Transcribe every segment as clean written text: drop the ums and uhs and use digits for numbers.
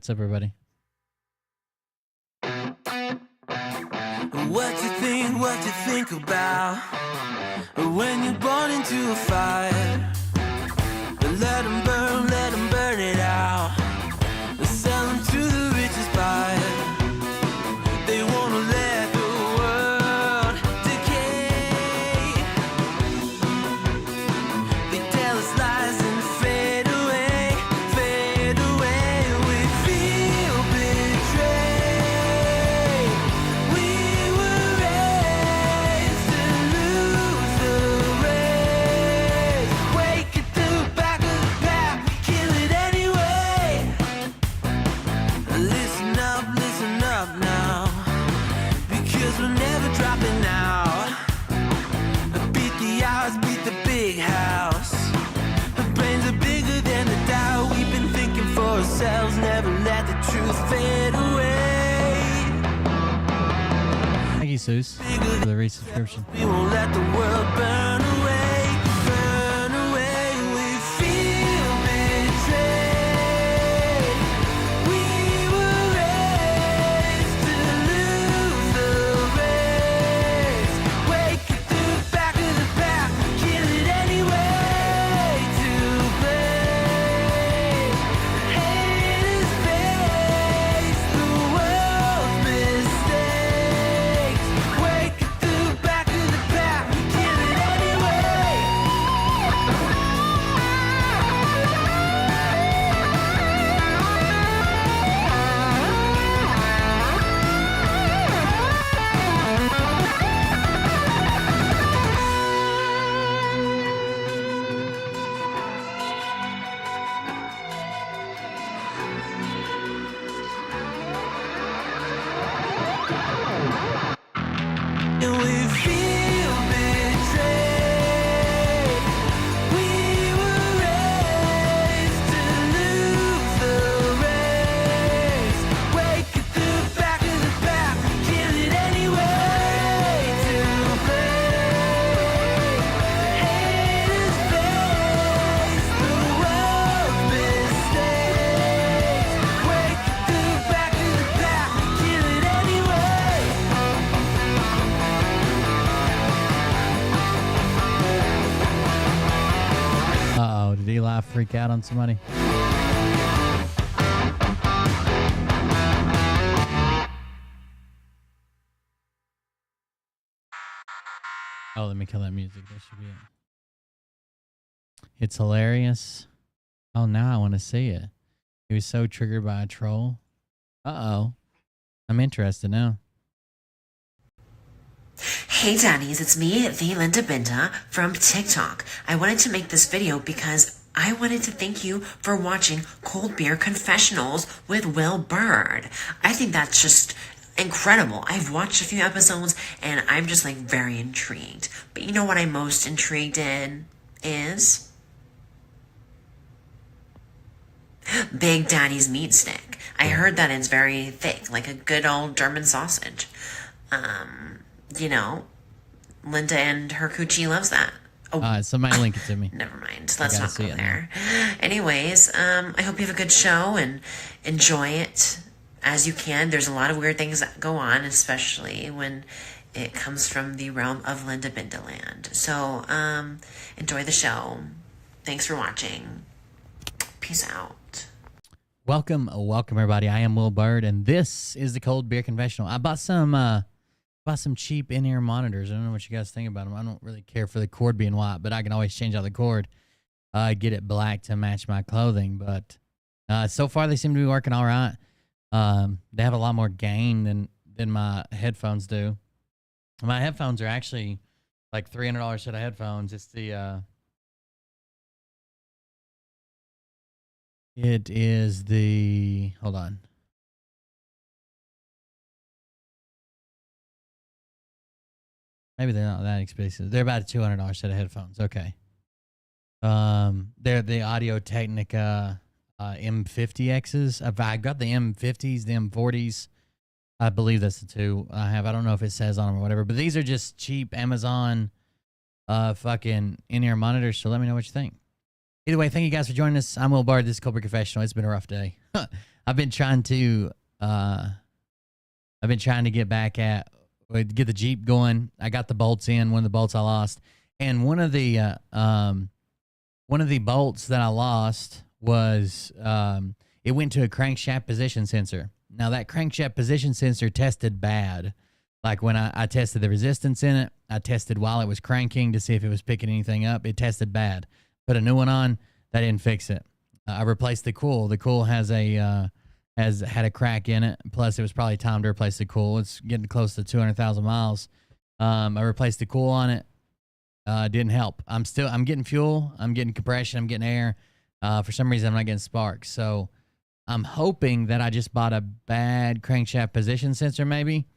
What's up, everybody? What you think about when you're born into a fire? Let 'em burn it out. Sell 'em to the richest buyer. They wanna let the world decay. They tell us lies and fade away, fade away. We feel betrayed. We were raised to lose the race. Wake at the back of the pack, kill it anyway. Listen up now, because we're never dropping out. Beat the odds, beat the big house. The brains are bigger than the doubt. We've been thinking for ourselves, never let the truth fade away. Thank you, Seuss, for the resubscription. We won't let the world burn away, burn away. We feel betrayed. We were raised to lose the race. Wake at the back of the pack, kill it anyway. To blame, haters face the world's mistakes. Wake at the back of the pack, kill it anyway. freak out on somebody. Oh, let me kill that music. That should be it. It's hilarious. Oh, now I want to see it. He was so triggered by a troll. Uh-oh. I'm interested now. Hey daddies, it's me, the Linda Binda from TikTok. I wanted to make this video because I wanted to thank you for watching Cold Beer Confessionals with Will Bird. I think that's just incredible. I've watched a few episodes and I'm just like very intrigued. But you know what I'm most intrigued in is Big Daddy's meat stick. I heard that it's very thick, like a good old German sausage. You know, Linda and her coochie loves that. Oh, somebody link it to me. Never mind. Let's not go there. Now. Anyways, I hope you have a good show and enjoy it as you can. There's a lot of weird things that go on, especially when it comes from the realm of Linda Bindaland. So, enjoy the show. Thanks for watching. Peace out. Welcome everybody. I am Will Bird, and this is the Cold Beer Confessional. I bought some cheap in-ear monitors. I don't know what you guys think about them. I don't really care for the cord being white, but I can always change out the cord. Get it black to match my clothing. But so far they seem to be working all right. They have a lot more gain than my headphones do. My headphones are actually like $300 set of headphones. It's the it is the, hold on. Maybe they're not that expensive. They're about a $200 set of headphones. Okay. They're the Audio-Technica M50Xs. I got the M50s, the M40s. I believe that's the two I have. I don't know if it says on them or whatever, but these are just cheap Amazon fucking in-ear monitors, so let me know what you think. Either way, thank you guys for joining us. I'm Will Bard. This is Cold Beer Confessional. It's been a rough day. I've been trying to get back at get the Jeep going. I got the bolts in. One of the bolts I lost, and one of the bolts that I lost was it went to a crankshaft position sensor. Now that crankshaft position sensor tested bad. Like when I tested the resistance in it, I tested while it was cranking to see if it was picking anything up. It tested bad. Put a new one on. That didn't fix it. I replaced the coil. The coil has had a crack in it. Plus, it was probably time to replace the coil. It's getting close to 200,000 miles. I replaced the coil on it. Didn't help. I'm getting fuel. I'm getting compression. I'm getting air. For some reason, I'm not getting sparks. So I'm hoping that I just bought a bad crankshaft position sensor maybe,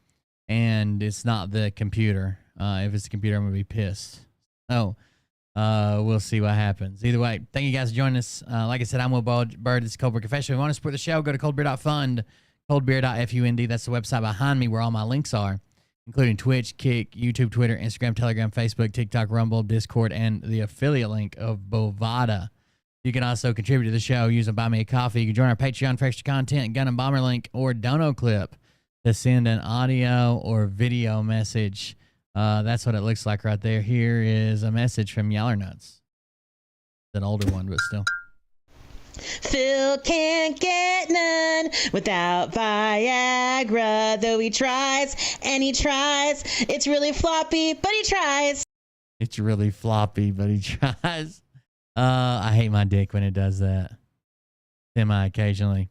and it's not the computer. If it's the computer, I'm going to be pissed. Oh, we'll see what happens. Either way, thank you guys for joining us. Like I said, I'm Will Bird. This is Cold Beer Confessional. If you want to support the show, go to coldbeer.fund, coldbeer.fund. That's the website behind me where all my links are, including Twitch, Kick, YouTube, Twitter, Instagram, Telegram, Facebook, TikTok, Rumble, Discord, and the affiliate link of Bovada. You can also contribute to the show using Buy Me a Coffee. You can join our Patreon for extra content, Gun and Bomber link, or Dono Clip to send an audio or video message. That's what it looks like right there. Here is a message from Yallernuts. It's an older one, but still. Phil can't get none without Viagra, though he tries and he tries. It's really floppy, but he tries. It's really floppy, but he tries. I hate my dick when it does that. Occasionally.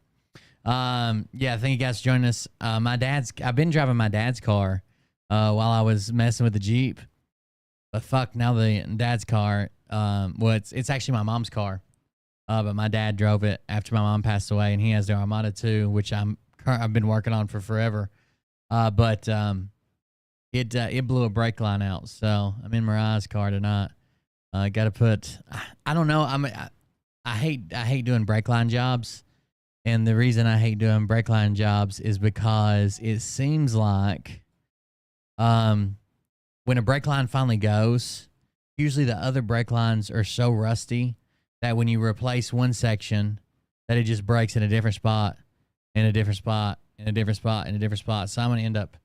Yeah, thank you guys for joining us. I've been driving my dad's car while I was messing with the Jeep. But fuck, now the dad's car, it's actually my mom's car. But my dad drove it after my mom passed away, and he has the Armada too, which I've been working on for forever. But it blew a brake line out, so I'm in Mariah's car tonight. Got to put. I don't know. I hate doing brake line jobs, and the reason I hate doing brake line jobs is because it seems like, when a brake line finally goes, usually the other brake lines are so rusty that when you replace one section, that it just breaks in a different spot, in a different spot, in a different spot, in a different spot. So I'm going to end up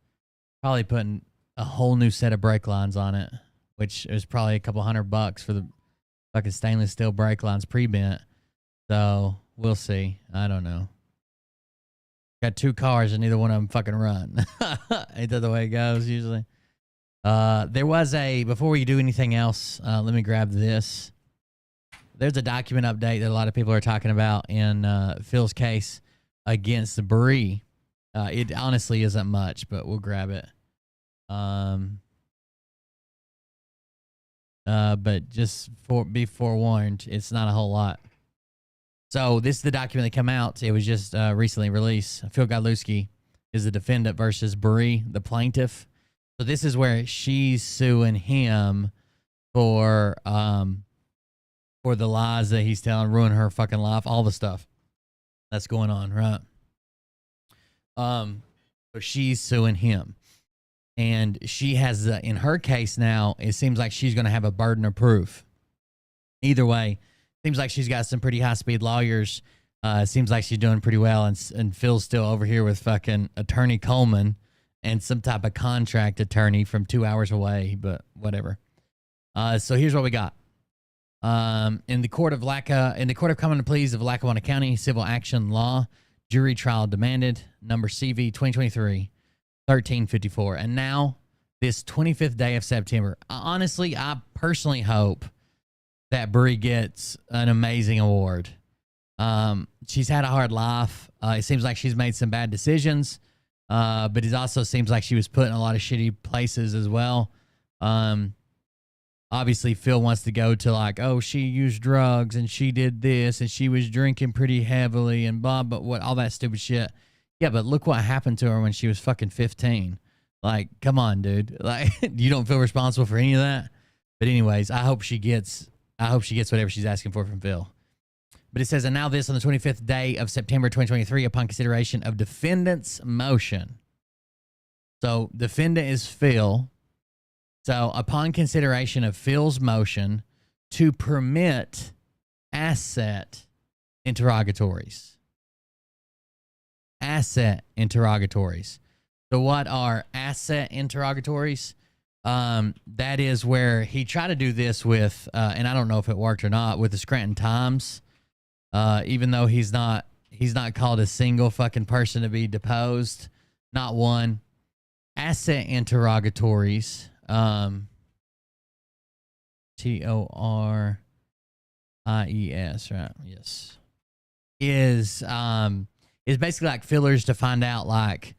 probably putting a whole new set of brake lines on it, which is probably a couple $100 for Fucking stainless steel brake lines pre-bent. So we'll see. I don't know. Got 2 cars and neither one of them fucking run. Ain't that the way it goes usually? There was before we do anything else, let me grab this. There's a document update that a lot of people are talking about in Phil's case against Bree. It honestly isn't much, but we'll grab it. But just be forewarned, it's not a whole lot. So this is the document that came out. It was just recently released. Phil Godlewski is the defendant versus Bree, the plaintiff. So this is where she's suing him for the lies that he's telling, ruin her fucking life, all the stuff that's going on, right? So she's suing him. And she has, in her case now, it seems like she's going to have a burden of proof. Either way, seems like she's got some pretty high-speed lawyers. Seems like she's doing pretty well. And Phil's still over here with fucking Attorney Coleman and some type of contract attorney from 2 hours away, but whatever. So here's what we got. In the court of common pleas of Lackawanna County Civil Action Law, jury trial demanded, number CV 2023-1354. And now, this 25th day of September, honestly, I personally hope that Bree gets an amazing award. She's had a hard life. It seems like she's made some bad decisions, but it also seems like she was put in a lot of shitty places as well. Obviously, Phil wants to go to like, oh, she used drugs and she did this and she was drinking pretty heavily and blah, but what, all that stupid shit. Yeah, but look what happened to her when she was fucking 15. Like, come on, dude. Like, you don't feel responsible for any of that. But anyways, I hope she gets whatever she's asking for from Phil. But it says, and now this on the 25th day of September 2023, upon consideration of defendant's motion. So defendant is Phil. So upon consideration of Phil's motion to permit asset interrogatories. Asset interrogatories. So what are asset interrogatories? That is where he tried to do this with, and I don't know if it worked or not, with the Scranton Times. Even though he's not called a single fucking person to be deposed, not one. Asset interrogatories, TORIES, right? Yes, is basically like fillers to find out like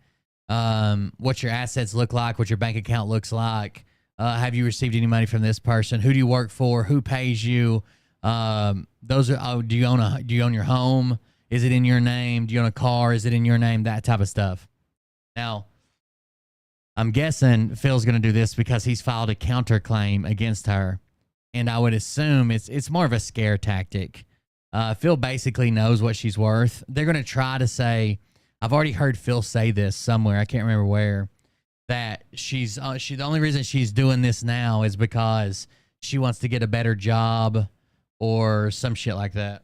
what your assets look like, what your bank account looks like. Have you received any money from this person? Who do you work for? Who pays you? Those are, do you own your home? Is it in your name? Do you own a car? Is it in your name? That type of stuff. Now, I'm guessing Phil's going to do this because he's filed a counterclaim against her. And I would assume it's more of a scare tactic. Phil basically knows what she's worth. They're going to try to say, I've already heard Phil say this somewhere, I can't remember where, that the only reason she's doing this now is because she wants to get a better job or some shit like that.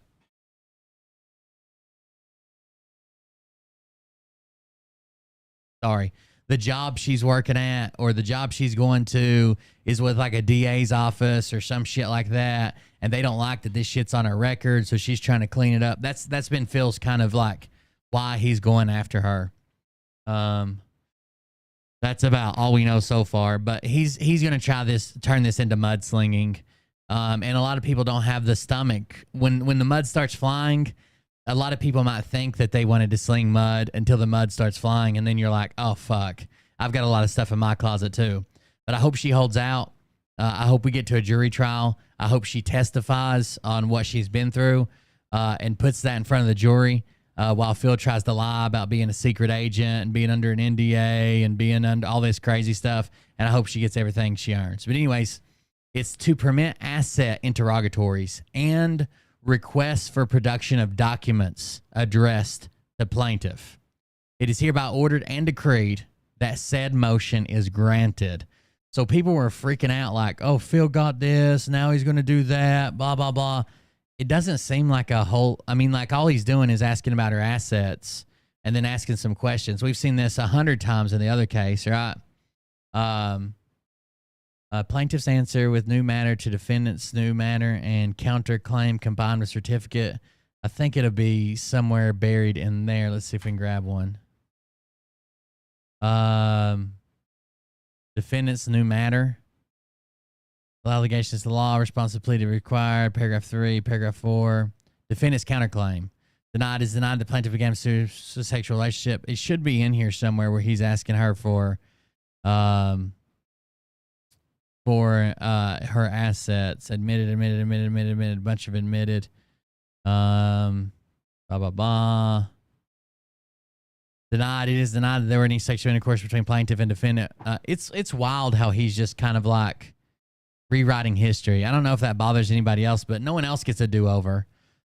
Sorry. The job she's working at or the job she's going to is with like a DA's office or some shit like that. And they don't like that this shit's on her record. So she's trying to clean it up. That's been Phil's kind of like why he's going after her. That's about all we know so far, but he's going to turn this into mudslinging. And a lot of people don't have the stomach when the mud starts flying. A lot of people might think that they wanted to sling mud until the mud starts flying. And then you're like, oh, fuck, I've got a lot of stuff in my closet too. But I hope she holds out. I hope we get to a jury trial. I hope she testifies on what she's been through and puts that in front of the jury while Phil tries to lie about being a secret agent and being under an NDA and being under all this crazy stuff. And I hope she gets everything she earns. But anyways, it's to permit asset interrogatories and requests for production of documents addressed to plaintiff. It is hereby ordered and decreed that said motion is granted. So people were freaking out like, oh, Phil got this, now he's going to do that, blah, blah, blah. It doesn't seem like like all he's doing is asking about her assets and then asking some questions. We've seen this 100 times in the other case, right? Plaintiff's answer with new matter to defendant's new matter and counterclaim combined with certificate. I think it'll be somewhere buried in there. Let's see if we can grab one. Defendant's new matter. All allegations to law, responsibility required. Paragraph 3, paragraph 4. Defendant's counterclaim. Denied is denied. The plaintiff began a sexual relationship. It should be in here somewhere where he's asking her for her assets. Admitted. A bunch of admitted. Blah, blah, blah. Denied. It is denied that there were any sexual intercourse between plaintiff and defendant. It's wild how he's just kind of like rewriting history. I don't know if that bothers anybody else, but no one else gets a do-over.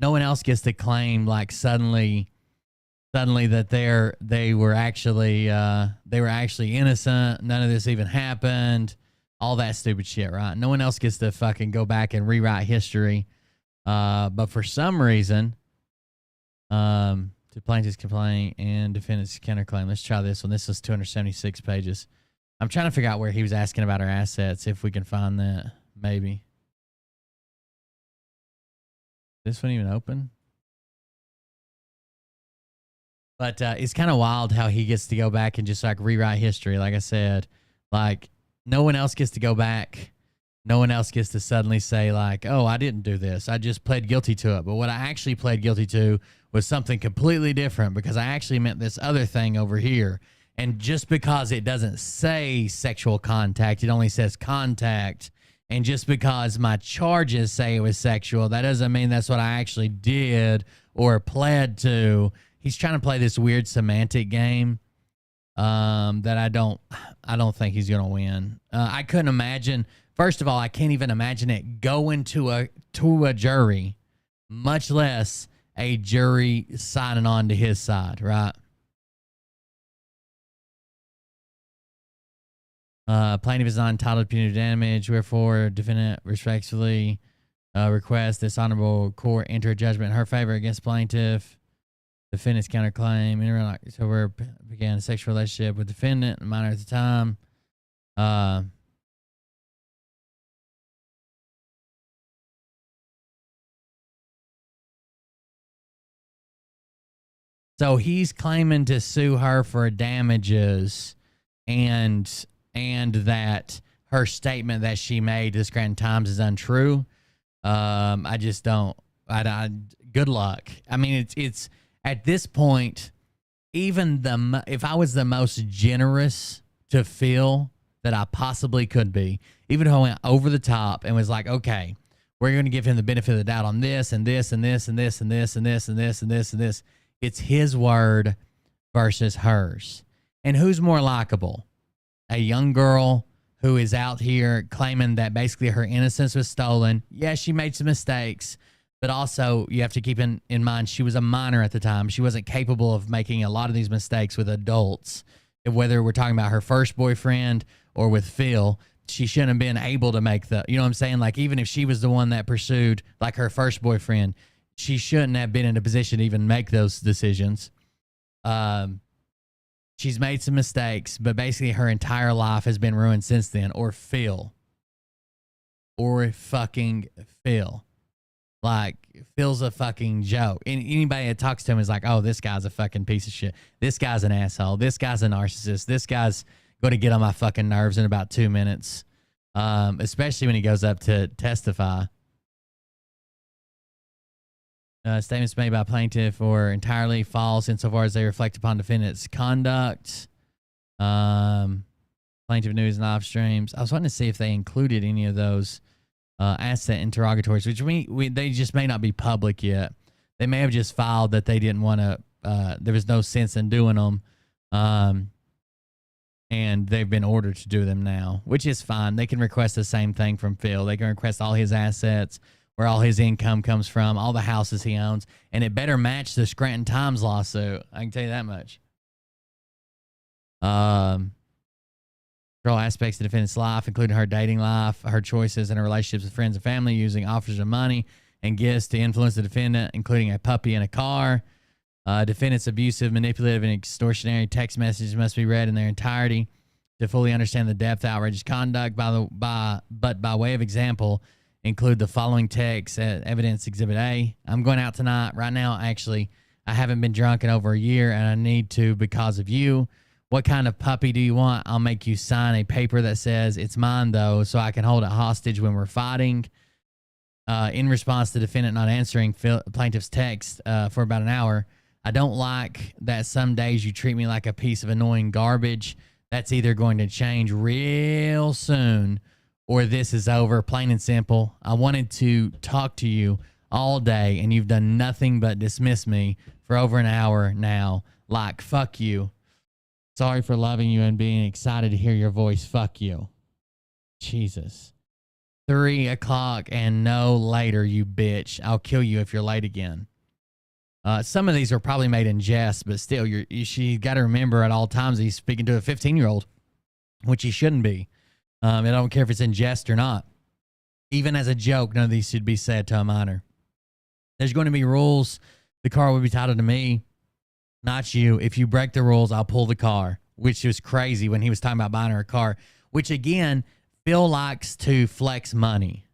No one else gets to claim like suddenly that they were actually innocent. None of this even happened. All that stupid shit, right? No one else gets to fucking go back and rewrite history. But for some reason, to plaintiff's complaint and defendant's counterclaim. Let's try this one. This is 276 pages. I'm trying to figure out where he was asking about our assets, if we can find that. Maybe. This one even open? But it's kind of wild how he gets to go back and just like rewrite history. Like I said, like no one else gets to go back. No one else gets to suddenly say like, oh, I didn't do this. I just pled guilty to it. But what I actually pled guilty to was something completely different because I actually meant this other thing over here. And just because it doesn't say sexual contact, it only says contact. And just because my charges say it was sexual, that doesn't mean that's what I actually did or pled to. He's trying to play this weird semantic game that I don't think he's going to win. I couldn't imagine. First of all, I can't even imagine it going to a jury, much less a jury signing on to his side, right? Plaintiff is not entitled to punitive damage, wherefore defendant respectfully requests this honorable court enter a judgment in her favor against plaintiff. Defendant's counterclaim. In October began a sexual relationship with defendant, a minor at the time. So he's claiming to sue her for damages and that her statement that she made to the Scranton Times is untrue. I just don't. Good luck. I mean, it's at this point, even if I was the most generous to Phil that I possibly could be, even if I went over the top and was like, okay, we're going to give him the benefit of the doubt on this and this and this and this and this and this and this and this and this. It's his word versus hers. And who's more likable? A young girl who is out here claiming that basically her innocence was stolen. Yeah, she made some mistakes, but also you have to keep in mind she was a minor at the time. She wasn't capable of making a lot of these mistakes with adults. Whether we're talking about her first boyfriend or with Phil, she shouldn't have been able to make you know what I'm saying? Like even if she was the one that pursued like her first boyfriend, she shouldn't have been in a position to even make those decisions. She's made some mistakes, but basically her entire life has been ruined since then. Or Phil. Or fucking Phil. Like, Phil's a fucking joke. And anybody that talks to him is like, oh, this guy's a fucking piece of shit. This guy's an asshole. This guy's a narcissist. This guy's going to get on my fucking nerves in about 2 minutes. Especially when he goes up to testify. Statements made by plaintiff were entirely false insofar as they reflect upon defendant's conduct. Plaintiff news and live streams. I was wanting to see if they included any of those asset interrogatories, which they just may not be public yet. They may have just filed that they didn't want to. There was no sense in doing them, and they've been ordered to do them now, which is fine. They can request the same thing from Phil. They can request all his assets, where all his income comes from, all the houses he owns, and it better match the Scranton Times lawsuit. I can tell you that much. Control aspects of the defendant's life, including her dating life, her choices, and her relationships with friends and family, using offers of money and gifts to influence the defendant, including a puppy and a car. Defendant's abusive, manipulative, and extortionary text messages must be read in their entirety. to fully understand the depth of outrageous conduct. But by way of example, include the following text, evidence exhibit A. I'm going out tonight. Right now, actually, I haven't been drunk in over a year, and I need to because of you. What kind of puppy do you want? I'll make you sign a paper that says it's mine, though, so I can hold it hostage when we're fighting. In response to defendant not answering plaintiff's text for about an hour, I don't like that some days you treat me like a piece of annoying garbage. That's either going to change real soon or this is over, plain and simple. I wanted to talk to you all day, and you've done nothing but dismiss me for over an hour now. Like, fuck you. Sorry for loving you and being excited to hear your voice. Fuck you. Jesus. 3 o'clock and no later, you bitch. I'll kill you if you're late again. Some of these are probably made in jest, but still, she got to remember at all times he's speaking to a 15-year-old, which he shouldn't be. I don't care if it's in jest or not. Even as a joke, none of these should be said to a minor. There's going to be rules. The car will be titled to me, not you. If you break the rules, I'll pull the car, which was crazy when he was talking about buying her a car, which, again, Phil likes to flex money.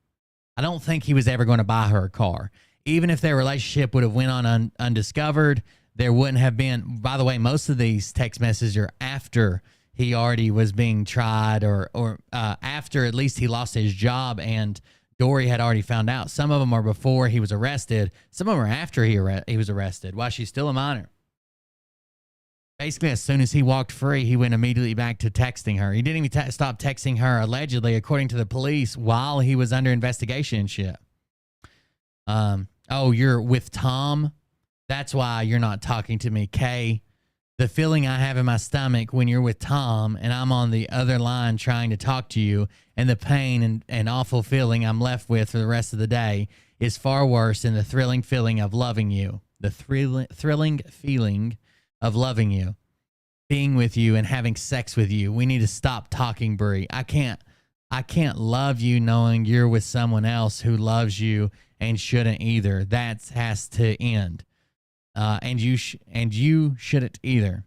I don't think he was ever going to buy her a car. Even if their relationship would have went on undiscovered, there wouldn't have been. By the way, most of these text messages are after he already was being tried or after at least he lost his job and Dory had already found out. Some of them are before he was arrested. Some of them are after he was arrested while she's still a minor. Basically, as soon as he walked free, he went immediately back to texting her. He didn't even stop texting her, allegedly, according to the police, while he was under investigation and shit. Oh, you're with Tom? That's why you're not talking to me, Kay. The feeling I have in my stomach when you're with Tom and I'm on the other line trying to talk to you, and the pain and awful feeling I'm left with for the rest of the day is far worse than the thrilling feeling of loving you. The thrilling feeling of loving you, being with you and having sex with you. We need to stop talking, Brie. I can't love you knowing you're with someone else who loves you and shouldn't either. That has to end. And you shouldn't either.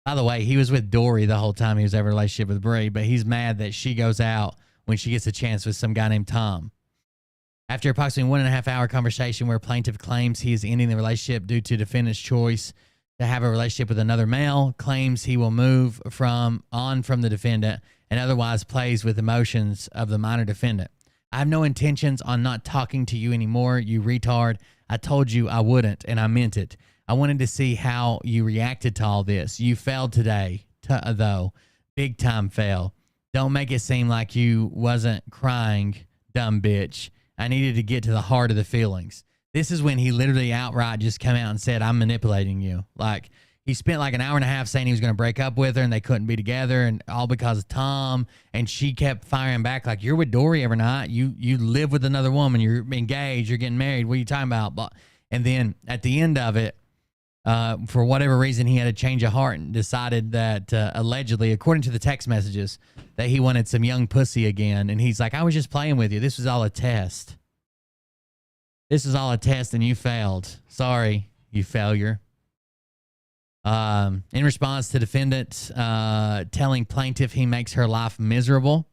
By the way, he was with Dory the whole time he was ever in a relationship with Brie, but he's mad that she goes out when she gets a chance with some guy named Tom. After approximately 1.5 hour conversation where plaintiff claims he is ending the relationship due to defendant's choice to have a relationship with another male, claims he will move from the defendant, and otherwise plays with emotions of the minor defendant. I have no intentions on not talking to you anymore, you retard. I told you I wouldn't, and I meant it. I wanted to see how you reacted to all this. You failed today, though. Big time fail. Don't make it seem like you wasn't crying, dumb bitch. I needed to get to the heart of the feelings. This is when he literally outright just came out and said, I'm manipulating you. Like, he spent like an hour and a half saying he was going to break up with her and they couldn't be together, and all because of Tom. And she kept firing back like, you're with Dory every night. You live with another woman. You're engaged. You're getting married. What are you talking about? And then at the end of it, for whatever reason, he had a change of heart and decided that allegedly, according to the text messages, that he wanted some young pussy again. And he's like, I was just playing with you. This was all a test. This is all a test and you failed. Sorry, you failure. In response to defendant telling plaintiff he makes her life miserable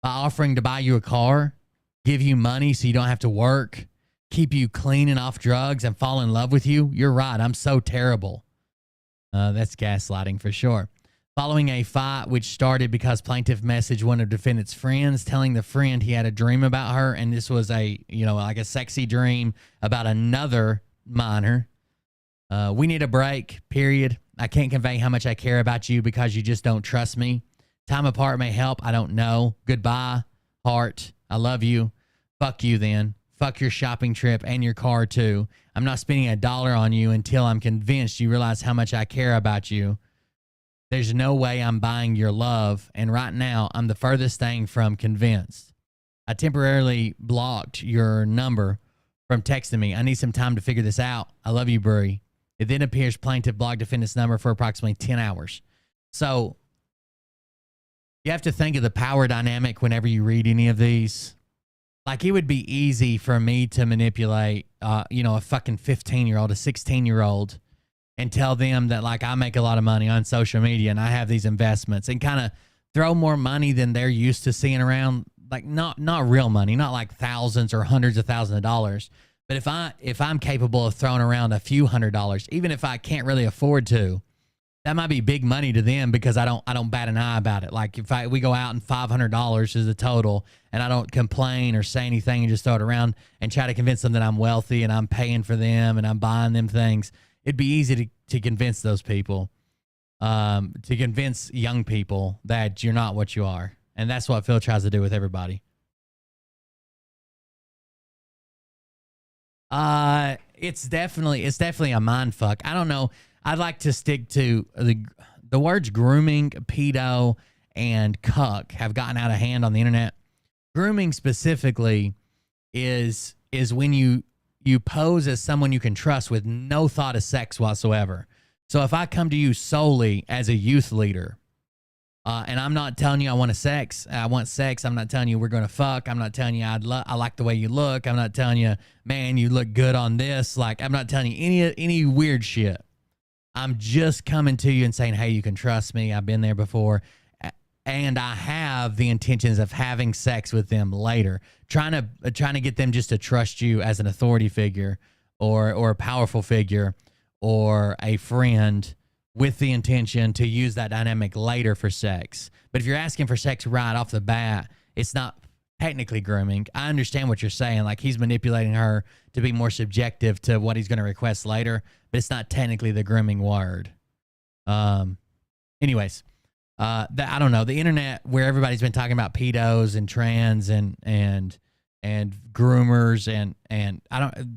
by offering to buy you a car, give you money so you don't have to work, keep you clean and off drugs, and fall in love with you. You're right. I'm so terrible. That's gaslighting for sure. Following a fight which started because plaintiff messaged one of defendant's friends telling the friend he had a dream about her, and this was like a sexy dream about another minor. We need a break, period. I can't convey how much I care about you because you just don't trust me. Time apart may help. I don't know. Goodbye, heart. I love you. Fuck you then. Fuck your shopping trip and your car too. I'm not spending $1 on you until I'm convinced you realize how much I care about you. There's no way I'm buying your love, and right now I'm the furthest thing from convinced. I temporarily blocked your number from texting me. I need some time to figure this out. I love you, Brie. It then appears plaintiff blocked defendant's number for approximately 10 hours. So you have to think of the power dynamic whenever you read any of these. Like, it would be easy for me to manipulate, a fucking 15-year-old, a 16-year-old, and tell them that like I make a lot of money on social media and I have these investments, and kind of throw more money than they're used to seeing around, like not real money, not like thousands or hundreds of thousands of dollars. But if I'm capable of throwing around a few $100s, even if I can't really afford to, that might be big money to them, because I don't bat an eye about it. Like if we go out and $500 is the total, and I don't complain or say anything and just throw it around and try to convince them that I'm wealthy and I'm paying for them and I'm buying them things, it'd be easy to convince those people, to convince young people that you're not what you are. And that's what Phil tries to do with everybody. It's definitely a mind fuck. I don't know. I'd like to stick to the words grooming, pedo, and cuck have gotten out of hand on the internet. Grooming specifically is when you pose as someone you can trust with no thought of sex whatsoever. So if I come to you solely as a youth leader, and I'm not telling you I want sex, I'm not telling you we're going to fuck, I'm not telling you I like the way you look, I'm not telling you, man, you look good on this, like I'm not telling you any weird shit. I'm just coming to you and saying, hey, you can trust me, I've been there before, and I have the intentions of having sex with them later, trying to get them just to trust you as an authority figure or a powerful figure or a friend, with the intention to use that dynamic later for sex. But if you're asking for sex right off the bat, it's not technically grooming. I understand what you're saying. Like he's manipulating her to be more subjective to what he's going to request later, but it's not technically the grooming word. Anyways, I don't know. The internet, where everybody's been talking about pedos and trans and groomers and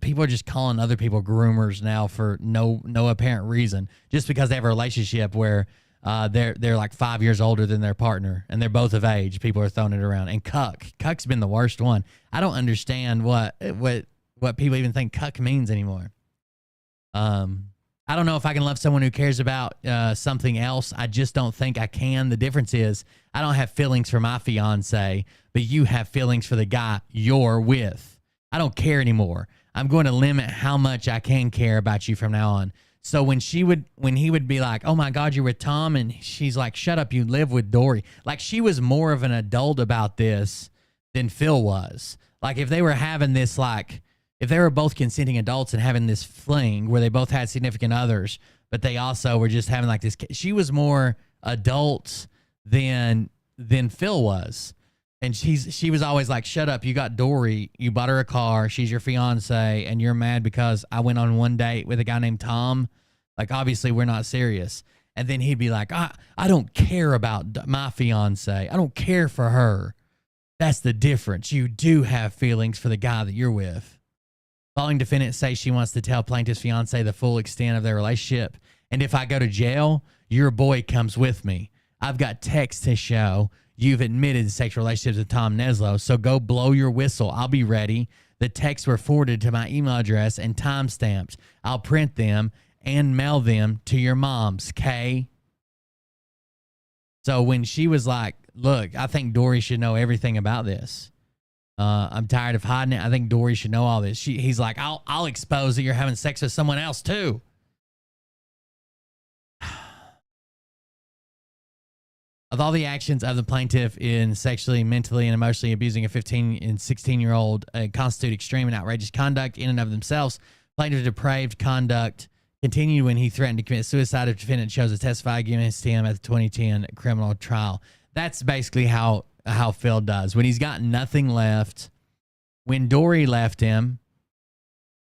people are just calling other people groomers now for no apparent reason, just because they have a relationship where they're like 5 years older than their partner and they're both of age. People are throwing it around. And cuck's been the worst one. I don't understand what people even think cuck means anymore. I don't know if I can love someone who cares about something else. I just don't think I can. The difference is I don't have feelings for my fiance, but you have feelings for the guy you're with. I don't care anymore. I'm going to limit how much I can care about you from now on. So when he would be like, oh my God, you're with Tom, and she's like, shut up, you live with Dory. Like she was more of an adult about this than Phil was. Like if they were having this, like if they were both consenting adults and having this fling where they both had significant others, but they also were just having like this, she was more adult than Phil was. And she was always like, shut up, you got Dory, you bought her a car, she's your fiance, and you're mad because I went on one date with a guy named Tom. Like, obviously, we're not serious. And then he'd be like, I don't care about my fiance. I don't care for her. That's the difference. You do have feelings for the guy that you're with. Following defendant say she wants to tell plaintiff's fiance the full extent of their relationship. And if I go to jail, your boy comes with me. I've got texts to show you've admitted sexual relationships with Tom Neslo, so go blow your whistle. I'll be ready. The texts were forwarded to my email address and time-stamped. I'll print them and mail them to your mom's, Kay. So when she was like, look, I think Dory should know everything about this. I'm tired of hiding it. I think Dory should know all this. He's like, I'll expose that you're having sex with someone else too. Of all the actions of the plaintiff in sexually, mentally, and emotionally abusing a 15 and 16-year-old constitute extreme and outrageous conduct in and of themselves, plaintiff's depraved conduct continued when he threatened to commit suicide if the defendant chose to testify against him at the 2010 criminal trial. That's basically how Phil does. When he's got nothing left, when Dory left him,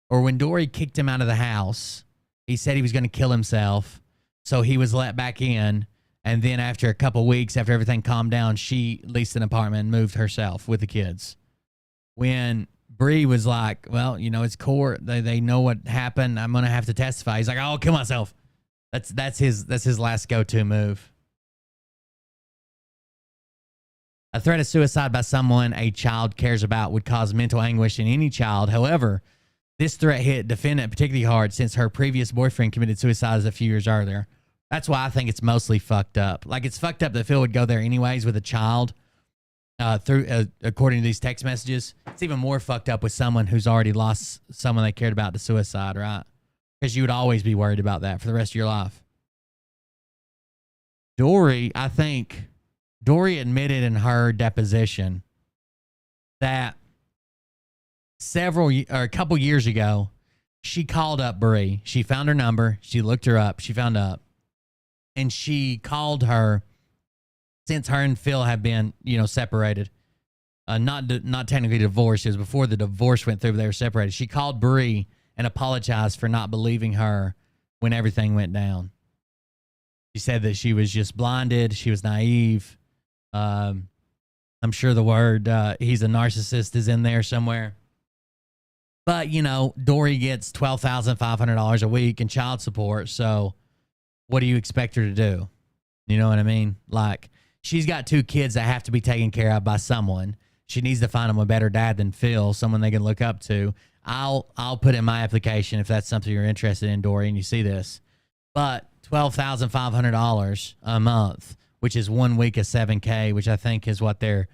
or when Dory kicked him out of the house, he said he was going to kill himself, so he was let back in. And then after a couple weeks, after everything calmed down, she leased an apartment and moved herself with the kids. When Bree was like, well, you know, it's court. They know what happened. I'm going to have to testify. He's like, I'll kill myself. That's his last go-to move. A threat of suicide by someone a child cares about would cause mental anguish in any child. However, this threat hit defendant particularly hard since her previous boyfriend committed suicide a few years earlier. That's why I think it's mostly fucked up. Like, it's fucked up that Phil would go there anyways with a child according to these text messages. It's even more fucked up with someone who's already lost someone they cared about to suicide, right? because you would always be worried about that for the rest of your life. Dory, I think Dory admitted in her deposition that a couple years ago, she called up Bree. She found her number. She looked her up. She found up. And she called her since her and Phil have been, separated. Not technically divorced. It was before the divorce went through, but they were separated. She called Bree and apologized for not believing her when everything went down. She said that she was just blinded. She was naive. I'm sure the word he's a narcissist is in there somewhere. But, Dory gets $12,500 a week in child support. So what do you expect her to do? You know what I mean? Like, she's got 2 kids that have to be taken care of by someone. She needs to find them a better dad than Phil, someone they can look up to. I'll put in my application if that's something you're interested in, Dory, and you see this. But $12,500 a month, which is 1 week of $7K, which I think is what their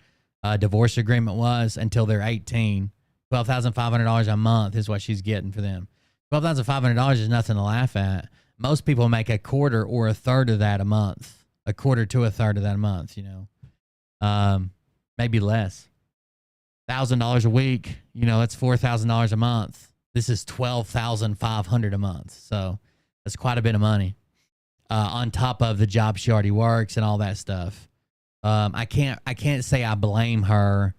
divorce agreement was until they're 18. $12,500 a month is what she's getting for them. $12,500 is nothing to laugh at. Most people make a quarter or a third of that a month. A quarter to a third of that a month, maybe less. $1,000 a week, that's $4,000 a month. This is $12,500 a month. So that's quite a bit of money. On top of the job she already works and all that stuff. I can't say I blame her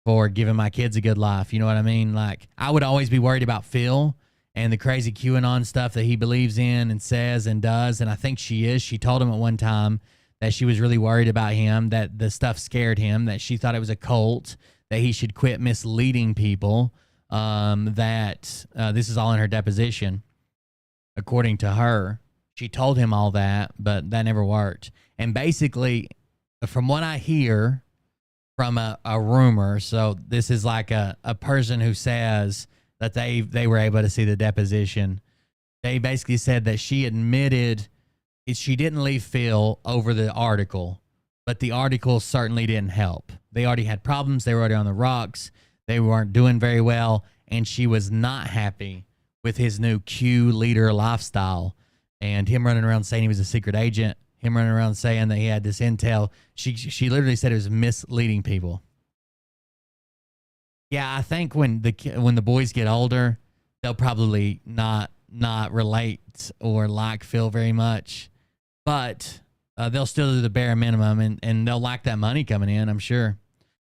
for giving my kids a good life. You know what I mean? Like, I would always be worried about Phil and the crazy QAnon stuff that he believes in and says and does. And I think she is. She told him at one time that she was really worried about him, that the stuff scared him, that she thought it was a cult, that he should quit misleading people, that this is all in her deposition. According to her, she told him all that, but that never worked. And basically, from what I hear from a rumor, so this is like a person who says that they were able to see the deposition. They basically said that she admitted she didn't leave Phil over the article, but the article certainly didn't help. They already had problems. They were already on the rocks. They weren't doing very well, and she was not happy with his new Q leader lifestyle and him running around saying he was a secret agent, him running around saying that he had this intel. She literally said it was misleading people. Yeah, I think when the boys get older, they'll probably not relate or like Phil very much, but they'll still do the bare minimum, and they'll like that money coming in, I'm sure.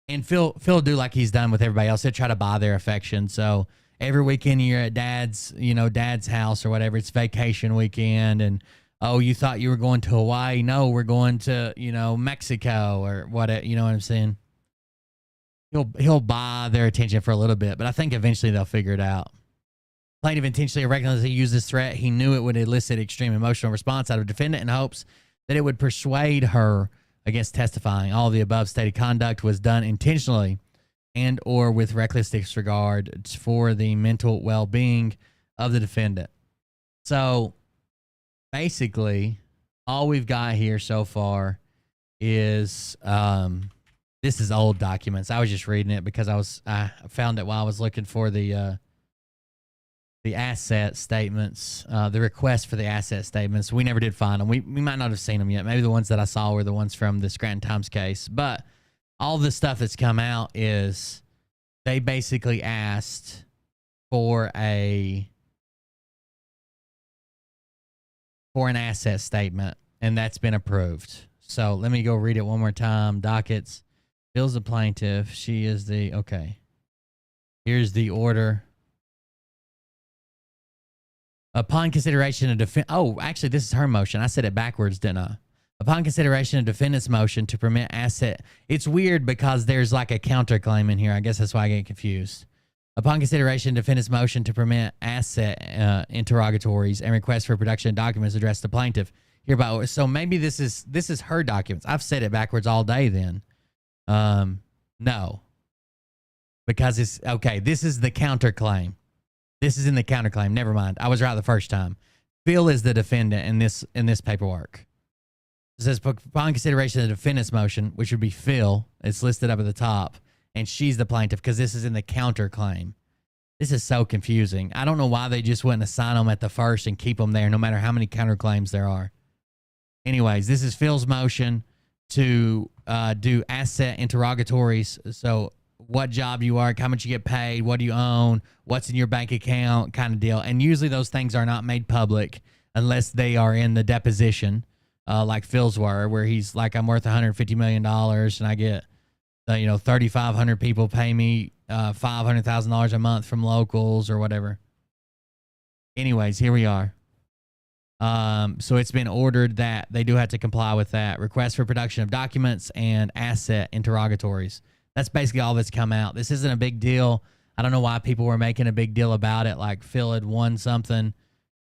And Phil do like he's done with everybody else. He'll try to buy their affection. So every weekend you're at dad's house or whatever, it's vacation weekend, and oh, you thought you were going to Hawaii? No, we're going to Mexico or what? You know what I'm saying? He'll buy their attention for a little bit, but I think eventually they'll figure it out. Plaintiff intentionally or recklessly used this threat. He knew it would elicit extreme emotional response out of defendant in hopes that it would persuade her against testifying. All of the above stated conduct was done intentionally and or with reckless disregard for the mental well-being of the defendant. So basically, all we've got here so far is this is old documents. I was just reading it because I found it while I was looking for the asset statements, the request for the asset statements. We never did find them. We might not have seen them yet. Maybe the ones that I saw were the ones from the Scranton Times case. But all the stuff that's come out is they basically asked for an asset statement, and that's been approved. So let me go read it one more time. Dockets. Bill's the plaintiff. She is the, okay. Here's the order. Upon consideration of actually, this is her motion. I said it backwards, didn't I? Upon consideration of defendant's motion to permit asset. It's weird because there's like a counterclaim in here. I guess that's why I get confused. Upon consideration of defendant's motion to permit asset interrogatories and request for production of documents addressed to plaintiff hereby. So maybe this is her documents. I've said it backwards all day then. No. Because it's, okay, this is the counterclaim. This is in the counterclaim. Never mind. I was right the first time. Phil is the defendant in this paperwork. It says, upon consideration of the defendant's motion, which would be Phil, it's listed up at the top, and she's the plaintiff because this is in the counterclaim. This is so confusing. I don't know why they just wouldn't assign them at the first and keep them there no matter how many counterclaims there are. Anyways, this is Phil's motion to do asset interrogatories. So what job you work, how much you get paid, what do you own, what's in your bank account kind of deal. And usually those things are not made public unless they are in the deposition, like Phil's were, where he's like, I'm worth $150 million and I get, 3,500 people pay me $500,000 a month from locals or whatever. Anyways, here we are. So it's been ordered that they do have to comply with that. Request for production of documents and asset interrogatories. That's basically all that's come out. This isn't a big deal. I don't know why people were making a big deal about it, like Phil had won something.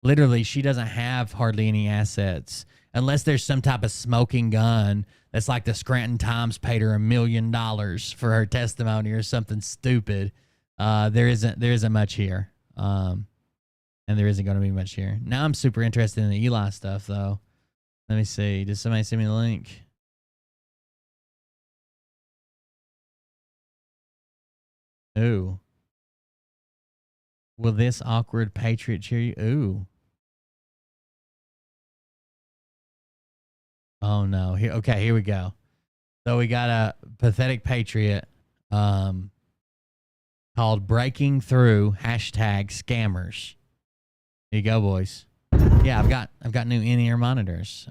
Literally, she doesn't have hardly any assets unless there's some type of smoking gun that's like the Scranton Times paid her $1 million for her testimony or something stupid. There isn't much here. And there isn't going to be much here. Now I'm super interested in the Eli stuff, though. Let me see. Did somebody send me the link? Ooh. Will this awkward patriot cheer you? Ooh. Oh, no. Here we go. So we got a pathetic patriot called Breaking Through #scammers. Here you go, boys. Yeah, I've got new in-ear monitors.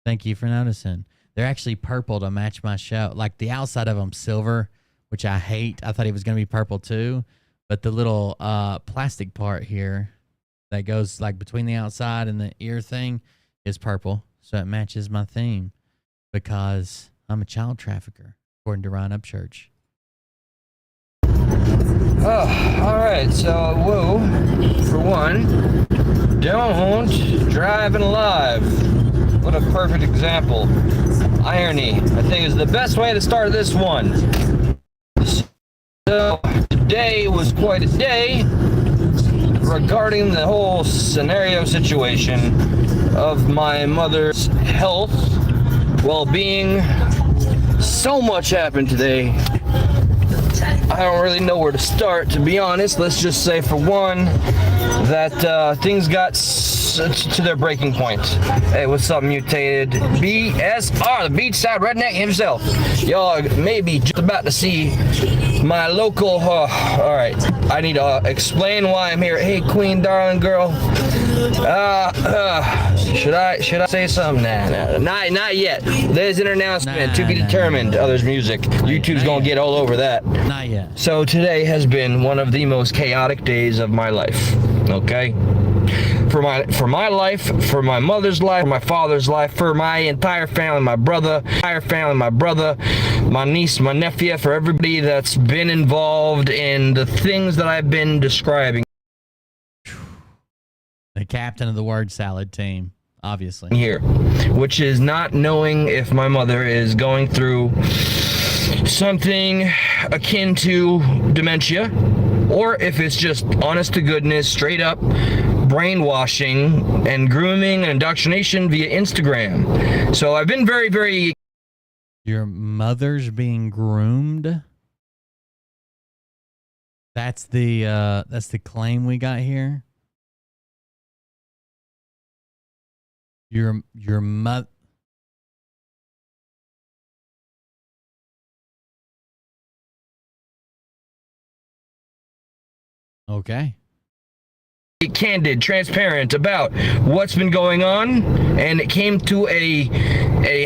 Thank you for noticing. They're actually purple to match my show. Like the outside of them silver, which I hate. I thought it was gonna be purple too, but the little plastic part here that goes like between the outside and the ear thing is purple, so it matches my theme because I'm a child trafficker, according to Ryan Upchurch. Oh, alright, so, whoa, for one, don't drive and alive. What a perfect example. Irony, I think, is the best way to start this one. So, today was quite a day regarding the whole scenario situation of my mother's health, well-being. So much happened today. I don't really know where to start, to be honest. Let's just say, for one, that things got to their breaking point. Hey, what's up, mutated? BSR, the beachside redneck himself. Y'all may be just about to see my local... all right, I need to explain why I'm here. Hey, queen, darling girl. Should I say something? Nah, not yet. There's an announcement to be determined. Others' music. YouTube's gonna get all over that. Not yet. So today has been one of the most chaotic days of my life. Okay, for my life, for my mother's life, for my father's life, for my entire family, my brother, my niece, my nephew, for everybody that's been involved in the things that I've been describing. The captain of the word salad team, obviously. Here, which is not knowing if my mother is going through something akin to dementia, or if it's just honest to goodness, straight up brainwashing and grooming and indoctrination via Instagram. So I've been very, very... Your mother's being groomed? That's the claim we got here. Your mother... Okay. Candid, transparent about what's been going on, and it came to a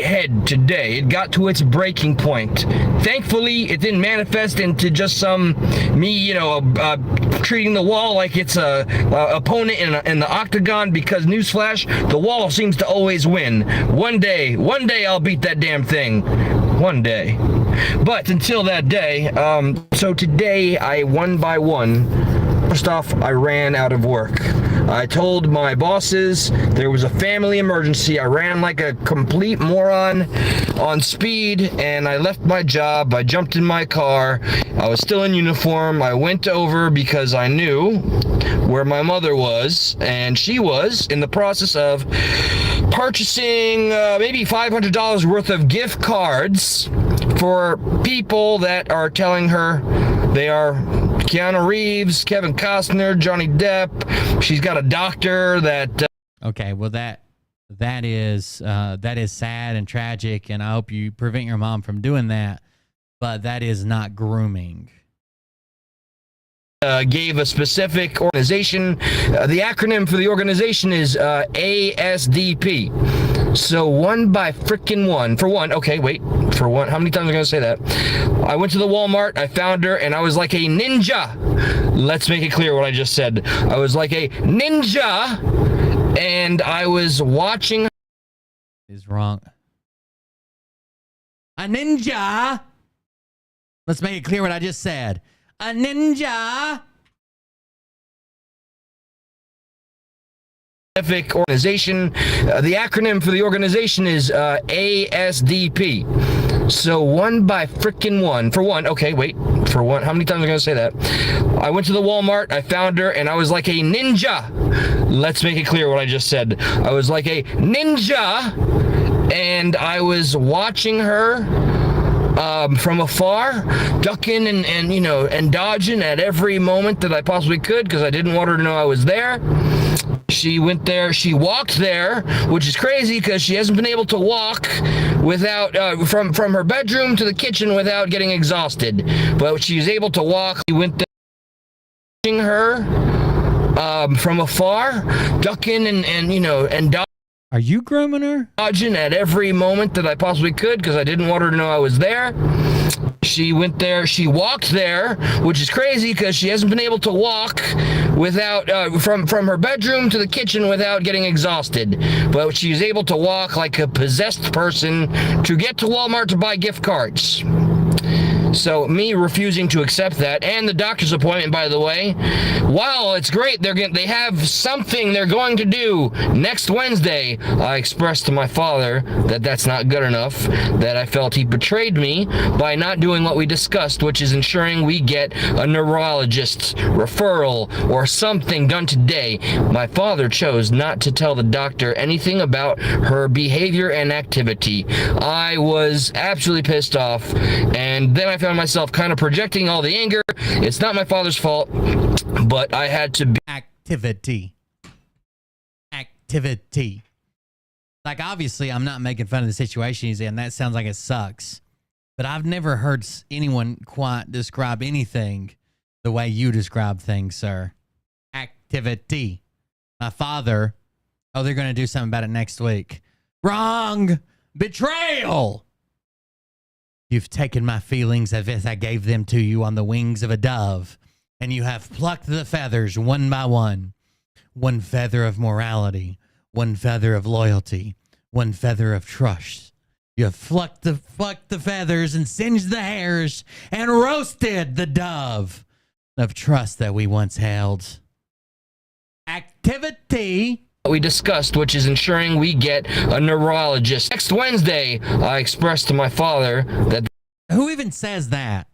head today. It got to its breaking point. Thankfully, it didn't manifest into just some me, treating the wall like it's a opponent in the octagon, because newsflash, the wall seems to always win. One day I'll beat that damn thing. One day. But until that day, so today I one by one, first off, I ran out of work. I told my bosses there was a family emergency. I ran like a complete moron on speed, and I left my job. I jumped in my car. I was still in uniform. I went over because I knew where my mother was, and she was in the process of purchasing maybe $500 worth of gift cards for people that are telling her they are Keanu Reeves, Kevin Costner, Johnny Depp. She's got a doctor that... Okay, well that is sad and tragic, and I hope you prevent your mom from doing that. But that is not grooming. Gave a specific organization. The acronym for the organization is ASDP. So one by frickin' one. For one, okay, wait. For one, how many times am I going to say that? I went to the Walmart, I found her, and I was like a ninja. Let's make it clear what I just said. I was like a ninja, and I was watching... Is wrong. A ninja. Let's make it clear what I just said. A ninja. Specific organization. The acronym for the organization is ASDP. So one by frickin' one. For one, okay, wait. For one, how many times am I going to say that? I went to the Walmart, I found her, and I was like a ninja. Let's make it clear what I just said. I was like a ninja, and I was watching her from afar, ducking and dodging at every moment that I possibly could because I didn't want her to know I was there. She went there, she walked there, which is crazy because she hasn't been able to walk without from her bedroom to the kitchen without getting exhausted. But she was able to walk. She went there, watching her from afar, ducking and dodging. Are you grooming her? Dodging at every moment that I possibly could because I didn't want her to know I was there. She went there, she walked there, which is crazy because she hasn't been able to walk without from her bedroom to the kitchen without getting exhausted. But she was able to walk like a possessed person to get to Walmart to buy gift cards. So me refusing to accept that, and the doctor's appointment, by the way, while it's great, they have something they're going to do next Wednesday. I expressed to my father that that's not good enough, that I felt he betrayed me by not doing what we discussed, which is ensuring we get a neurologist referral or something done today. My father chose not to tell the doctor anything about her behavior and activity. I was absolutely pissed off, and then I found myself kind of projecting all the anger. It's not my father's fault, but I had to be... Activity. Like, obviously, I'm not making fun of the situation he's in. That sounds like it sucks. But I've never heard anyone quite describe anything the way you describe things, sir. Activity. My father, they're going to do something about it next week. Wrong. Betrayal. You've taken my feelings as if I gave them to you on the wings of a dove, and you have plucked the feathers one by one. One feather of morality, one feather of loyalty, one feather of trust. You have plucked the feathers and singed the hairs and roasted the dove of trust that we once held. Activity. We discussed, which is ensuring we get a neurologist. Next Wednesday, I expressed to my father that... Who even says that?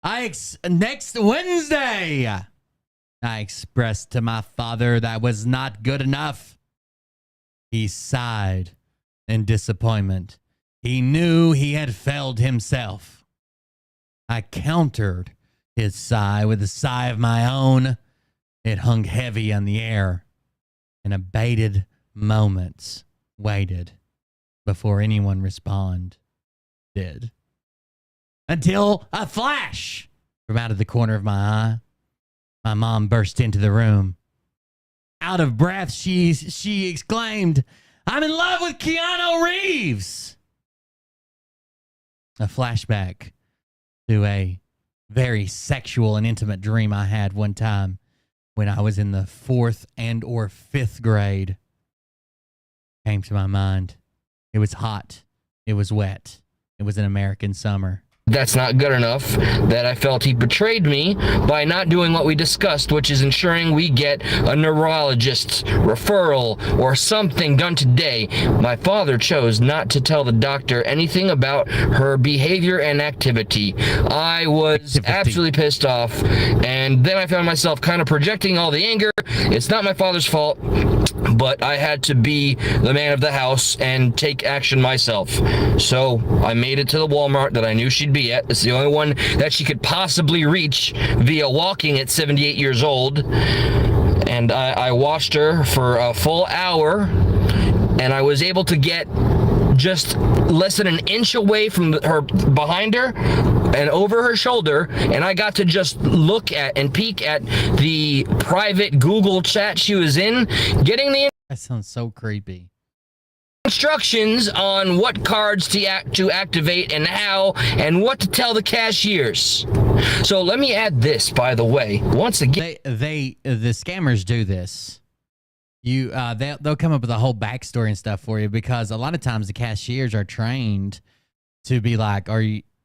Next Wednesday, I expressed to my father that was not good enough. He sighed in disappointment. He knew he had failed himself. I countered his sigh with a sigh of my own. It hung heavy on the air, and a bated moments waited before anyone responded. Until a flash from out of the corner of my eye, my mom burst into the room. Out of breath, she exclaimed, "I'm in love with Keanu Reeves!" A flashback to a very sexual and intimate dream I had one time when I was in the 4th and or 5th grade. Came to my mind. It was hot. It was wet. It was an American summer. That's not good enough, that I felt he betrayed me by not doing what we discussed, which is ensuring we get a neurologist referral or something done today. My father chose not to tell the doctor anything about her behavior and activity. I was absolutely pissed off, and then I found myself kind of projecting all the anger. It's not my father's fault, but I had to be the man of the house and take action myself. So I made it to the Walmart that I knew she'd be at. It's the only one that she could possibly reach via walking at 78 years old. And I watched her for a full hour, and I was able to get just less than an inch away from her, behind her and over her shoulder, and I got to just look at and peek at the private Google chat she was in, getting the That sounds so creepy. instructions on what cards to activate and how, and what to tell the cashiers. So let me add this, by the way. Once again, The scammers do this. They'll come up with a whole backstory and stuff for you, because a lot of times the cashiers are trained to be like,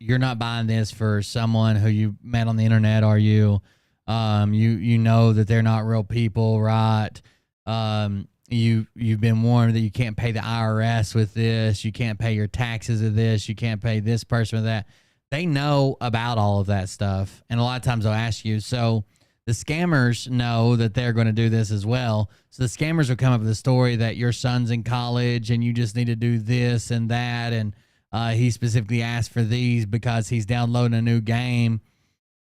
you're not buying this for someone who you met on the internet, are you? You know that they're not real people, right? You've been warned that you can't pay the IRS with this, you can't pay your taxes with this, you can't pay this person with that. They know about all of that stuff, and a lot of times they'll ask you. So the scammers know that they're going to do this as well. So the scammers will come up with a story that your son's in college and you just need to do this and that, and he specifically asked for these because he's downloading a new game,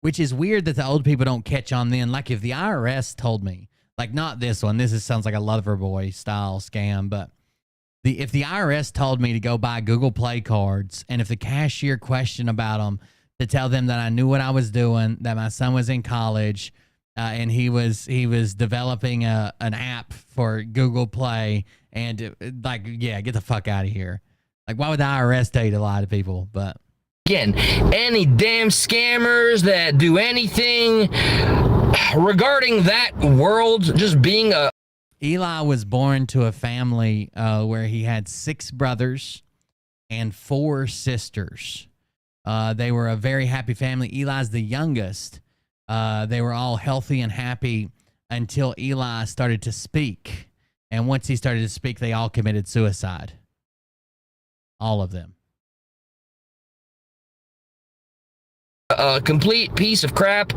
which is weird that the old people don't catch on then. Like if the IRS told me, like not this one, sounds like a Loverboy style scam, but if the IRS told me to go buy Google Play cards, and if the cashier questioned about them, to tell them that I knew what I was doing, that my son was in college, and he was developing an app for Google Play, and get the fuck out of here. Like, why would the IRS tell you to lie to people? But again, any damn scammers that do anything regarding that world, just being a... Eli was born to a family where he had 6 brothers and 4 sisters. They were a very happy family. Eli's the youngest. They were all healthy and happy until Eli started to speak. And once he started to speak, they all committed suicide. All of them. A complete piece of crap.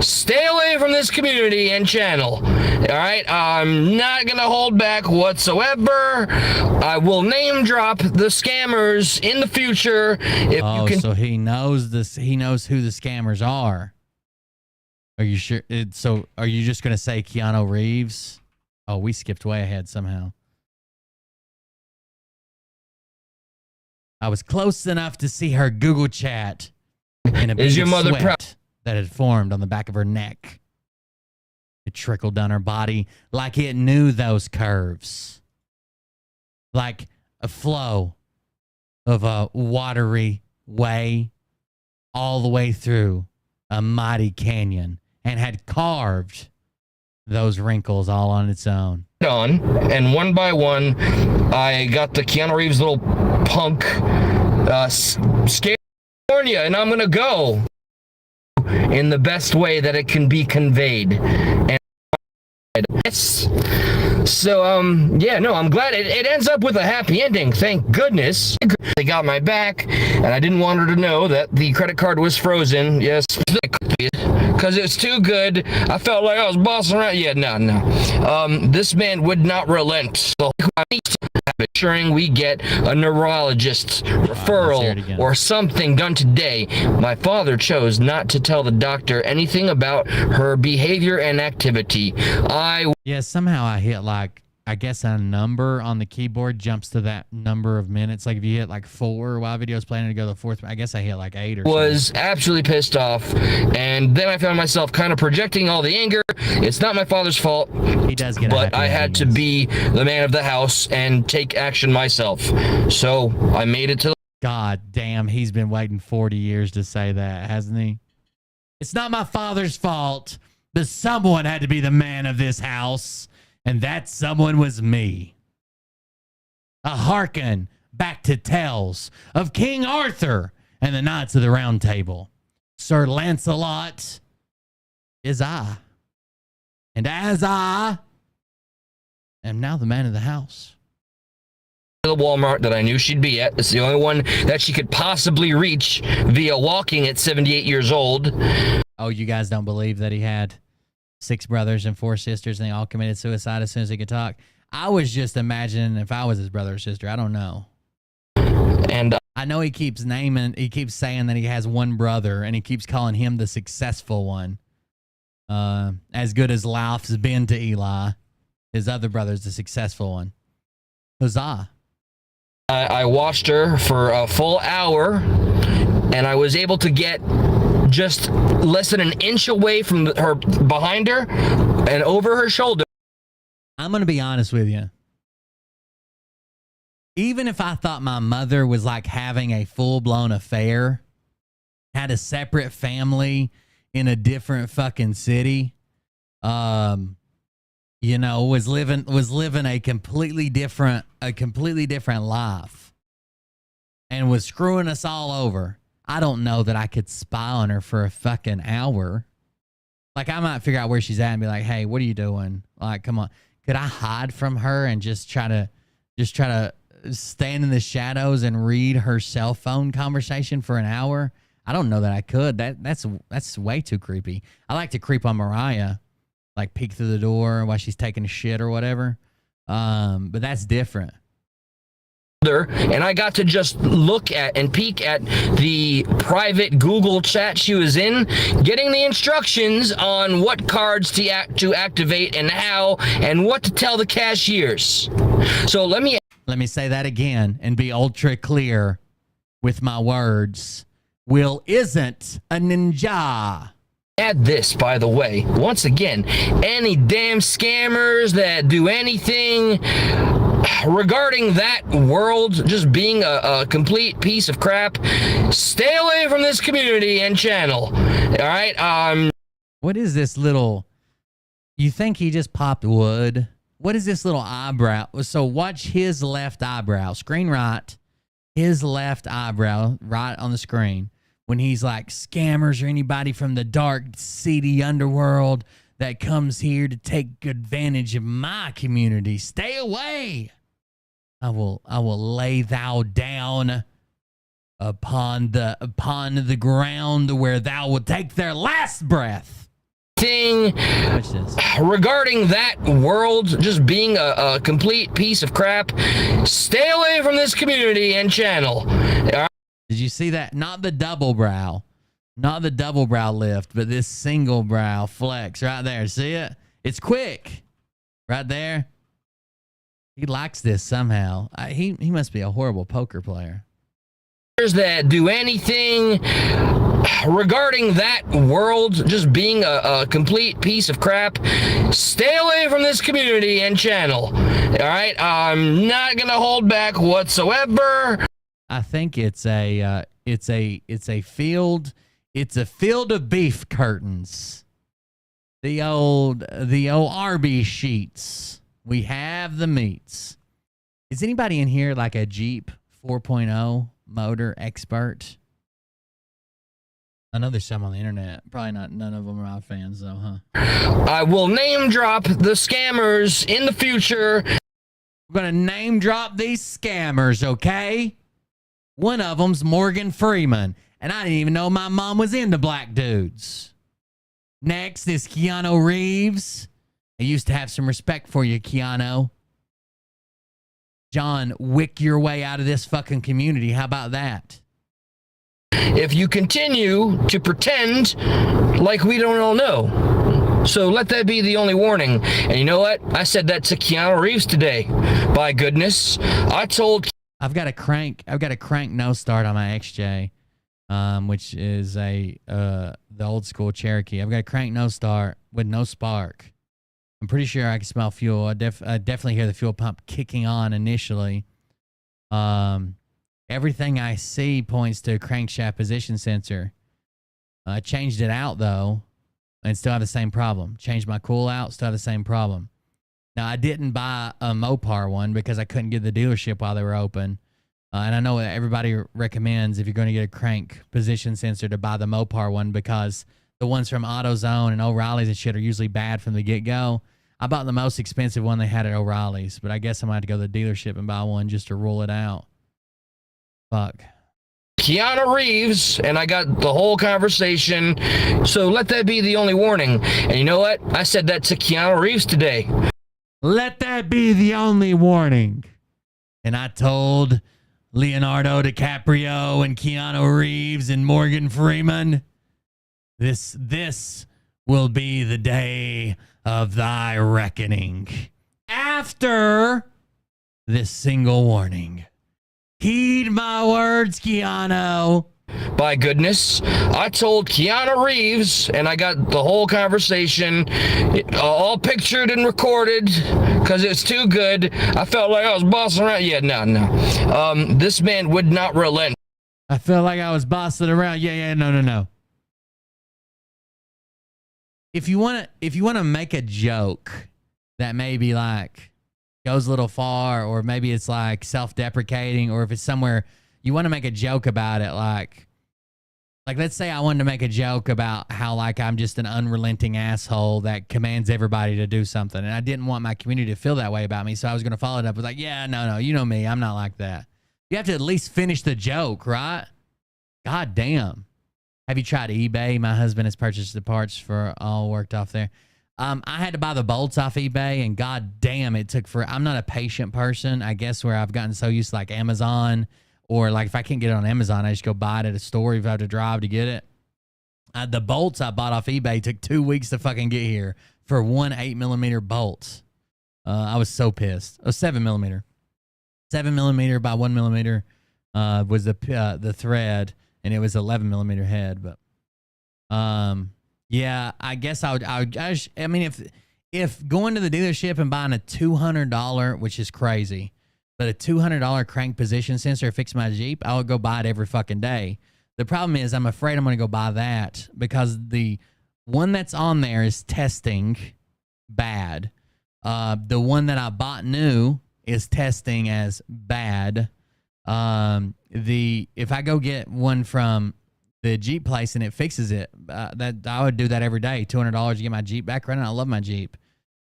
Stay away from this community and channel. All right, I'm not gonna hold back whatsoever. I will name drop the scammers in the future. So he knows this. He knows who the scammers are. Are you sure? So are you just gonna say Keanu Reeves? Oh, we skipped way ahead somehow. I was close enough to see her Google chat. And a Is your mother proud that had formed on the back of her neck? It trickled down her body like it knew those curves. Like a flow of a watery way all the way through a mighty canyon, and had carved those wrinkles all on its own. And one by one, I got the Keanu Reeves little punk scare. And I'm gonna go in the best way that it can be conveyed. And so I'm glad it ends up with a happy ending, thank goodness. They got my back, and I didn't want her to know that the credit card was frozen. Yes, because it's too good. I felt like I was bossing around. Yeah, no. This man would not relent. So ensuring we get a neurologist referral or something done today. My father chose not to tell the doctor anything about her behavior and activity. Somehow I hit I guess a number on the keyboard jumps to that number of minutes. Like if you hit 4 while video's playing to go to the 4th, I guess I hit 8 or was something. Absolutely pissed off, and then I found myself kind of projecting all the anger. It's not my father's fault. He does get but I had to be the man of the house and take action myself. So I made it to the... God damn, he's been waiting 40 years to say that, hasn't he? It's not my father's fault, but someone had to be the man of this house. And that someone was me. A hearken back to tales of King Arthur and the Knights of the Round Table. Sir Lancelot is I. And as I am now the man of the house. The Walmart that I knew she'd be at. It's the only one that she could possibly reach via walking at 78 years old. Oh, you guys don't believe that he had 6 brothers and 4 sisters, and they all committed suicide as soon as they could talk? I was just imagining if I was his brother or sister. I don't know. And I know he keeps saying that he has one brother, and he keeps calling him the successful one. As good as life's been to Eli, his other brother's the successful one. Huzzah. I watched her for a full hour, and I was able to get just less than an inch away from her, behind her, and over her shoulder. I'm going to be honest with you. Even if I thought my mother was like having a full-blown affair, had a separate family in a different fucking city, you know, was living a completely different life and was screwing us all over, I don't know that I could spy on her for a fucking hour. Like, I might figure out where she's at and be like, hey, what are you doing? Like, come on. Could I hide from her and just try to stand in the shadows and read her cell phone conversation for an hour? I don't know that I could. That's way too creepy. I like to creep on Mariah, like peek through the door while she's taking a shit or whatever. But that's different. And I got to just look at and peek at the private Google chat she was in, getting the instructions on what cards to activate and how and what to tell the cashiers. So let me say that again and be ultra clear with my words. Will isn't a ninja. Add this, by the way, once again, any damn scammers that do anything regarding that world just being a complete piece of crap, stay away from this community and channel. All right? What is this little... You think he just popped wood? What is this little eyebrow? So watch his left eyebrow. Screen right. His left eyebrow right on the screen. When he's like, scammers or anybody from the dark, seedy underworld that comes here to take advantage of my community, stay away. I will lay thou down upon the ground where thou will take their last breath. Thing regarding that world just being a complete piece of crap, stay away from this community and channel. Did you see that? Not the double brow lift, but this single brow flex right there. See it? It's quick right there. He likes this somehow. He must be a horrible poker player. That do anything regarding that world just being a complete piece of crap, stay away from this community and channel. All right? I'm not going to hold back whatsoever. I think it's a field of beef curtains. The old Arby's sheets. We have the meats. Is anybody in here like a Jeep 4.0 motor expert? I know there's some on the internet. Probably not. None of them are my fans though, huh? I will name drop the scammers in the future. We're gonna name drop these scammers, okay? One of them's Morgan Freeman, and I didn't even know my mom was into black dudes. Next is Keanu Reeves. I used to have some respect for you, Keanu. John, wick your way out of this fucking community. How about that? If you continue to pretend like we don't all know. So let that be the only warning. And you know what? I said that to Keanu Reeves today. By goodness, I told... I've got a crank no start on my XJ, which is the old school Cherokee. I've got a crank no start with no spark. I'm pretty sure I can smell fuel. I definitely hear the fuel pump kicking on initially. Everything I see points to a crankshaft position sensor. I changed it out though, and still have the same problem. Changed my cool out, still have the same problem. Now, I didn't buy a Mopar one because I couldn't get the dealership while they were open. And I know that everybody recommends if you're going to get a crank position sensor to buy the Mopar one because the ones from AutoZone and O'Reilly's and shit are usually bad from the get-go. I bought the most expensive one they had at O'Reilly's, but I guess I'm going to have to go to the dealership and buy one just to rule it out. Fuck. Keanu Reeves, and I got the whole conversation. So let that be the only warning. And you know what? I said that to Keanu Reeves today. Let that be the only warning. And I told Leonardo DiCaprio and Keanu Reeves and Morgan Freeman, this will be the day of thy reckoning. After this single warning. Heed my words, Keanu. By goodness, I told Keanu Reeves, and I got the whole conversation all pictured and recorded because it's too good. I felt like I was bossing around. Yeah, no. This man would not relent. I felt like I was bossing around. No. If you wanna make a joke that maybe like goes a little far, or maybe it's like self-deprecating, or if it's somewhere you want to make a joke about it, like let's say I wanted to make a joke about how like I'm just an unrelenting asshole that commands everybody to do something, and I didn't want my community to feel that way about me, so I was going to follow it up with like, yeah, no, you know me, I'm not like that. You have to at least finish the joke, right? God damn. Have you tried eBay? My husband has purchased the parts for all worked off there. I had to buy the bolts off eBay, and god damn, it took for. I'm not a patient person, I guess, where I've gotten so used to like Amazon, or like if I can't get it on Amazon, I just go buy it at a store if I have to drive to get it. The bolts I bought off eBay took 2 weeks to fucking get here for one 8mm bolt. I was so pissed. Oh, 7mm. 7mm by 1mm was the thread, and it was 11mm head, but yeah, I guess I mean, if going to the dealership and buying a $200, which is crazy, but a $200 crank position sensor to fix my Jeep, I would go buy it every fucking day. The problem is I'm afraid I'm going to go buy that because the one that's on there is testing bad. The one that I bought new is testing as bad. If I go get one from the Jeep place and it fixes it, that I would do that every day. $200 to get my Jeep back running. I love my Jeep.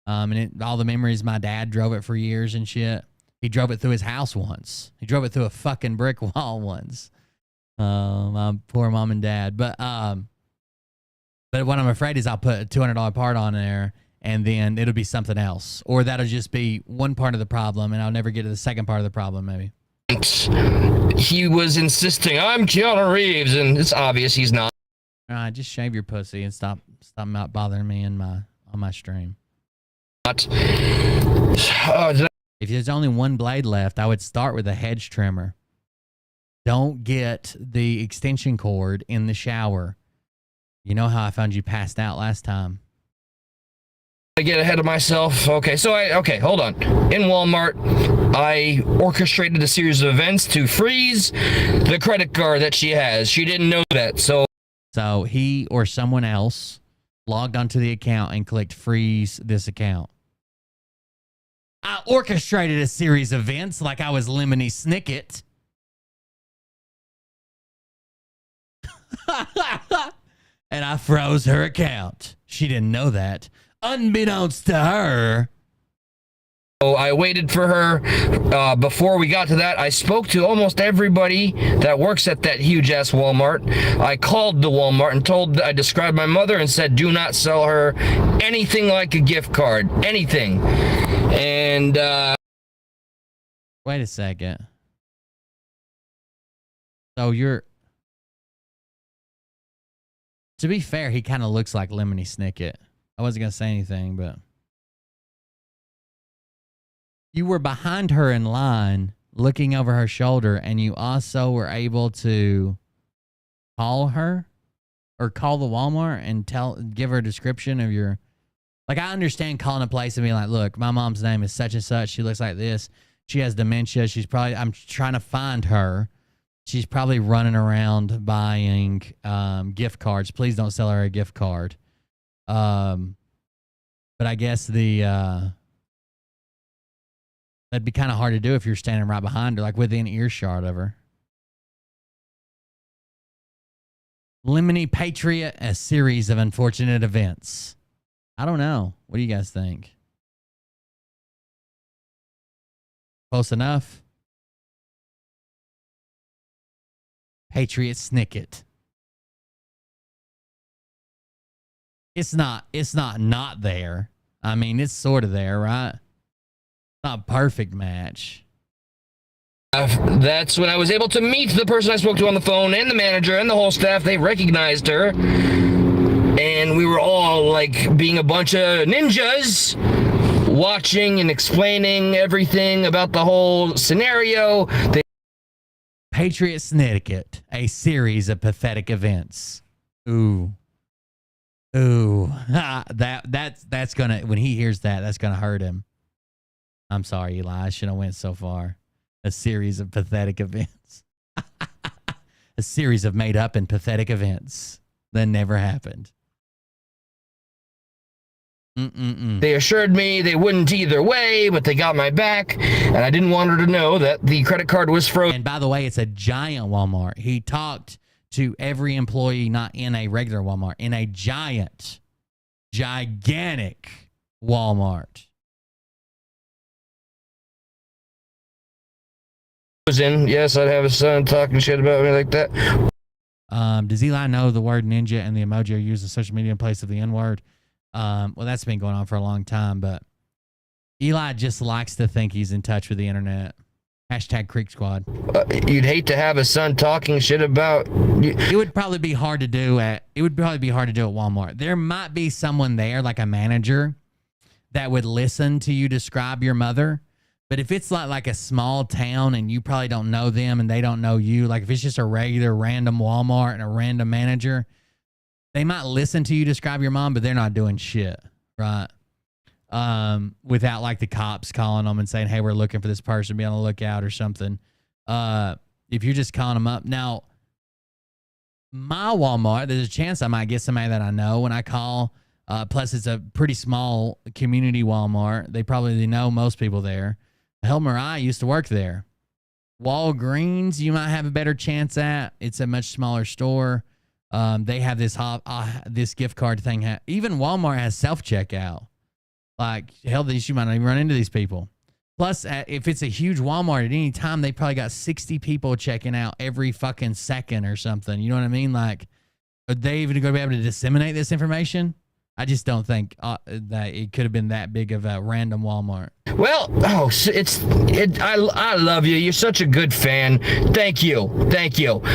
And all the memories, my dad drove it for years and shit. He drove it through his house once. He drove it through a fucking brick wall once. My poor mom and dad. But what I'm afraid is I'll put a $200 part on there and then it'll be something else. Or that'll just be one part of the problem and I'll never get to the second part of the problem maybe. He was insisting, I'm Keanu Reeves, and it's obvious he's not. All right, just shave your pussy and stop not bothering me on my stream. If there's only one blade left, I would start with a hedge trimmer. Don't get the extension cord in the shower. You know how I found you passed out last time. I get ahead of myself. Okay, hold on. In Walmart, I orchestrated a series of events to freeze the credit card that she has. She didn't know that, so he or someone else logged onto the account and clicked freeze this account. I orchestrated a series of events like I was Lemony Snicket. And I froze her account. She didn't know that. Unbeknownst to her. So I waited for her. Before we got to that, I spoke to almost everybody that works at that huge-ass Walmart. I called the Walmart and I described my mother and said, do not sell her anything like a gift card. Anything. And, wait a second. So to be fair, he kind of looks like Lemony Snicket. I wasn't going to say anything, but you were behind her in line looking over her shoulder, and you also were able to call her or call the Walmart and give her a description of your, like, I understand calling a place and being like, look, my mom's name is such and such. She looks like this. She has dementia. I'm trying to find her. She's probably running around buying gift cards. Please don't sell her a gift card. But I guess that'd be kind of hard to do if you're standing right behind her, like within earshot of her. Lemony Patriot, a series of unfortunate events. I don't know. What do you guys think? Close enough? Patriot Snicket. It's not there. I mean, it's sort of there, right? Not a perfect match. That's when I was able to meet the person I spoke to on the phone and the manager and the whole staff. They recognized her. And we were all like being a bunch of ninjas, watching and explaining everything about the whole scenario. Patriot Snicket, a series of pathetic events. Ooh. That's gonna, when he hears that, that's gonna hurt him. I'm sorry, Eli. I shouldn't have went so far. A series of pathetic events. A series of made up and pathetic events that never happened. They assured me they wouldn't either way, but they got my back, and I didn't want her to know that the credit card was frozen. And by the way, it's a giant Walmart. He talked to every employee, not in a regular Walmart, in a gigantic Walmart. Yes, I'd have a son talking shit about me like that. Does Eli know the word ninja and the emoji are used in social media in place of the N-word? Well, that's been going on for a long time, but Eli just likes to think he's in touch with the internet. Hashtag Creek Squad. You'd hate to have a son talking shit about you. It would probably be hard to do at Walmart. There might be someone there, like a manager, that would listen to you describe your mother. But if it's like a small town and you probably don't know them and they don't know you, like if it's just a regular random Walmart and a random manager, they might listen to you describe your mom, but they're not doing shit, right? Without like the cops calling them and saying, hey, we're looking for this person, be on the lookout or something. If you're just calling them up. Now, my Walmart, there's a chance I might get somebody that I know when I call. Plus, it's a pretty small community Walmart. They know most people there. Hell, Mariah used to work there. Walgreens, you might have a better chance at. It's a much smaller store. They have this gift card thing. Even Walmart has self-checkout. Like, hell, you might not even run into these people. Plus, if it's a huge Walmart at any time, they probably got 60 people checking out every fucking second or something. You know what I mean? Like, are they even going to be able to disseminate this information? I just don't think that it could have been that big of a random Walmart. Well, I love you. You're such a good fan. Thank you.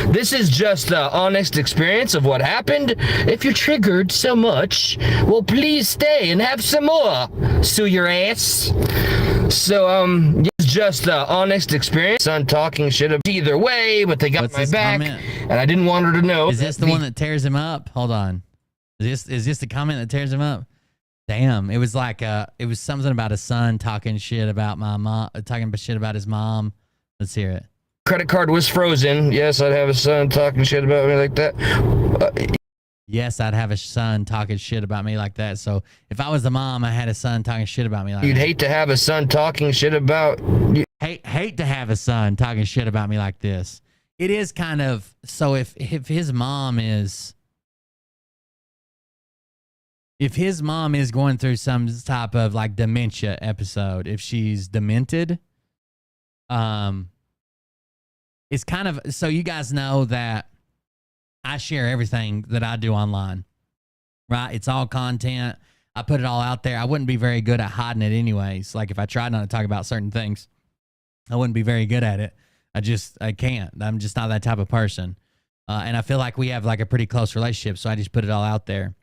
This is just the honest experience of what happened. If you're triggered so much, well, please stay and have some more. Sue your ass. So, it's just the honest experience. Son talking shit either way, but they got What's my this back, comment? and I didn't want her to know. Is this the one that tears him up? Hold on. Is this the comment that tears him up? Damn, it was like it was something about a son talking shit about my mom, talking shit about his mom. Let's hear it. Credit card was frozen. Yes, I'd have a son talking shit about me like that. Yes, I'd have a son talking shit about me like that. So if I was the mom, I had a son talking shit about me like You'd that. hate to have a son talking shit about you. Hate to have a son talking shit about me like this. It is kind of, so if his mom is going through some type of like dementia episode, if she's demented, it's kind of, so you guys know that I share everything that I do online, right? It's all content. I put it all out there. I wouldn't be very good at hiding it anyways. Like if I tried not to talk about certain things, I wouldn't be very good at it. I can't. I'm just not that type of person. And I feel like we have like a pretty close relationship, so I just put it all out there.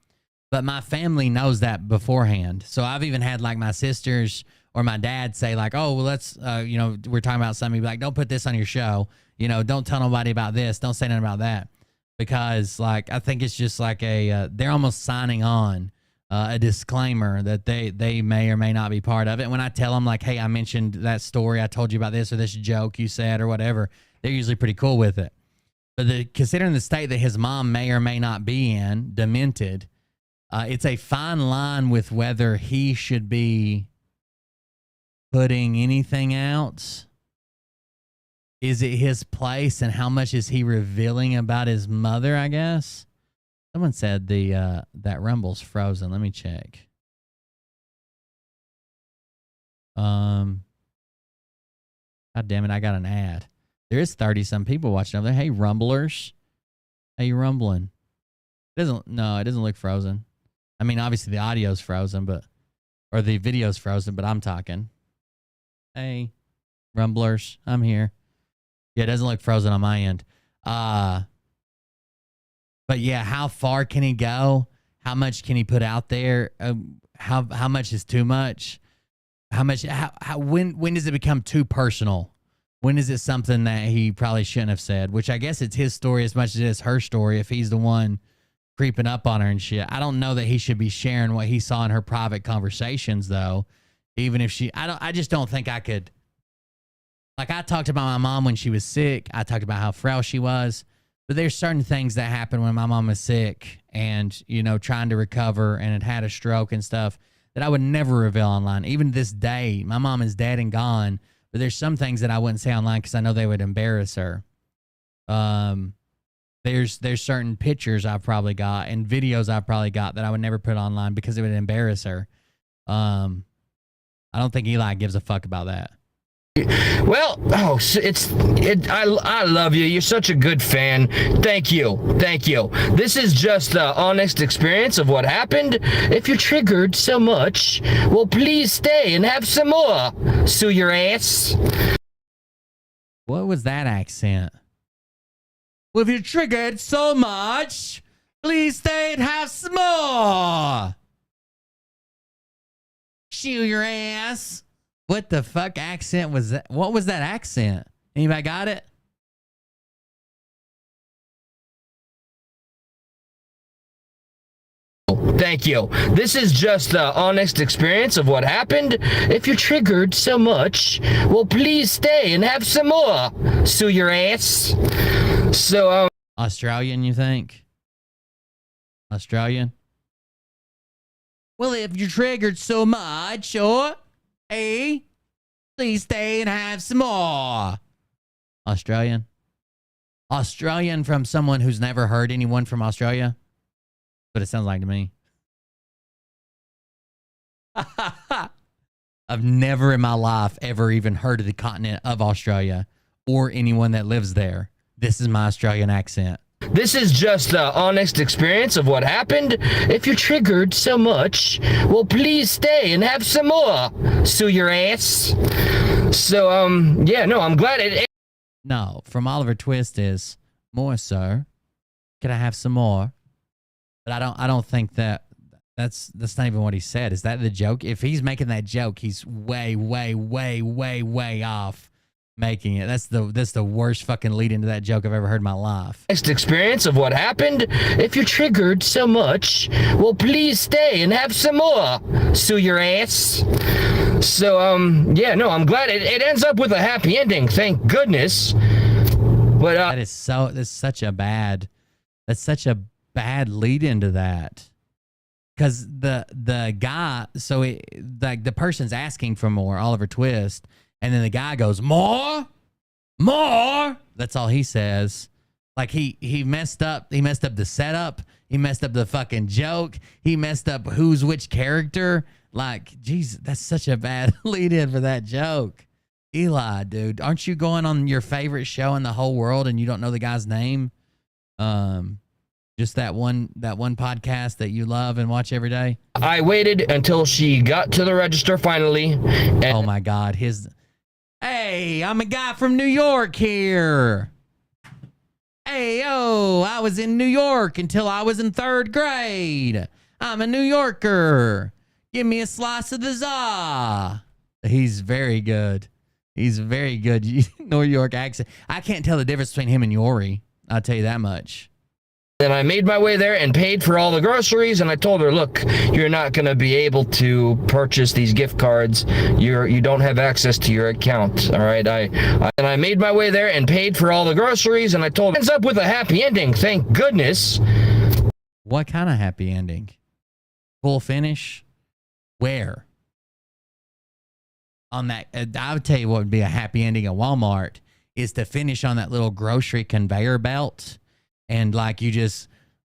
But my family knows that beforehand. So I've even had like my sisters or my dad say like, oh, well, let's, we're talking about something. Be like, don't put this on your show. Don't tell nobody about this. Don't say nothing about that. Because like, I think it's just like they're almost signing on a disclaimer that they may or may not be part of it. And when I tell them like, hey, I mentioned that story, I told you about this or this joke you said or whatever, they're usually pretty cool with it. But considering the state that his mom may or may not be in, demented, it's a fine line with whether he should be putting anything out. Is it his place, and how much is he revealing about his mother, I guess? Someone said that Rumble's frozen. Let me check. God damn it, I got an ad. There is 30-some people watching over there. Hey, Rumblers. How you rumbling? It doesn't look frozen. I mean, obviously the audio's frozen, or the video's frozen, but I'm talking. Hey, Rumblers, I'm here. Yeah, it doesn't look frozen on my end. But yeah, how far can he go? How much can he put out there? How much is too much? When does it become too personal? When is it something that he probably shouldn't have said? Which I guess it's his story as much as it is her story if he's the one creeping up on her and shit. I don't know that he should be sharing what he saw in her private conversations though. Even if I just don't think I could. Like, I talked about my mom when she was sick. I talked about how frail she was. But there's certain things that happen when my mom was sick and, you know, trying to recover and had a stroke and stuff that I would never reveal online. Even this day, my mom is dead and gone. But there's some things that I wouldn't say online because I know they would embarrass her. There's certain pictures I've probably got and videos I've probably got that I would never put online because it would embarrass her. I don't think Eli gives a fuck about that. Well, I love you. You're such a good fan. Thank you. This is just the honest experience of what happened. If you're triggered so much, well, please stay and have some more. Sue your ass. What was that accent? Well, if you're triggered so much, please stay and have some more. Shoot your ass. What the fuck accent was that? What was that accent? Anybody got it? Thank you. This is just the honest experience of what happened. If you're triggered so much, well, please stay and have some more. Sue your ass. So, Australian, you think? Australian? Well, if you're triggered so much, or... Hey, please stay and have some more. Australian from someone who's never heard anyone from Australia. But it sounds like to me. I've never in my life ever even heard of the continent of Australia or anyone that lives there. This is my Australian accent. This is just the honest experience of what happened. If you're triggered so much, well, please stay and have some more. Sue your ass. So, I'm glad it. No, from Oliver Twist is more, sir. Can I have some more? But I don't think that's not even what he said. Is that the joke? If he's making that joke, he's way off making it. That's the worst fucking lead into that joke I've ever heard in my life. Next experience of what happened. If you're triggered so much, well, please stay and have some more. Sue your ass. So, I'm glad it ends up with a happy ending. Thank goodness. But that's such a bad lead into that. Because the guy, so the person's asking for more, Oliver Twist. And then the guy goes, more. That's all he says. Like he messed up. He messed up the setup. He messed up the fucking joke. He messed up who's which character. Like, geez, that's such a bad lead in for that joke. Eli, dude, aren't you going on your favorite show in the whole world and you don't know the guy's name? Just that one podcast that you love and watch every day. I waited until she got to the register finally. Oh my God, hey, I'm a guy from New York here. Hey, I was in New York until I was in 3rd grade. I'm a New Yorker. Give me a slice of the za. He's very good. New York accent. I can't tell the difference between him and Yori. I'll tell you that much. Then I made my way there and paid for all the groceries, and I told her, look, you're not going to be able to purchase these gift cards. You don't have access to your account, all right? And I made my way there and paid for all the groceries, and I told her, ends up with a happy ending, thank goodness. What kind of happy ending? Full finish? Where? On that, I would tell you what would be a happy ending at Walmart is to finish on that little grocery conveyor belt. And like you just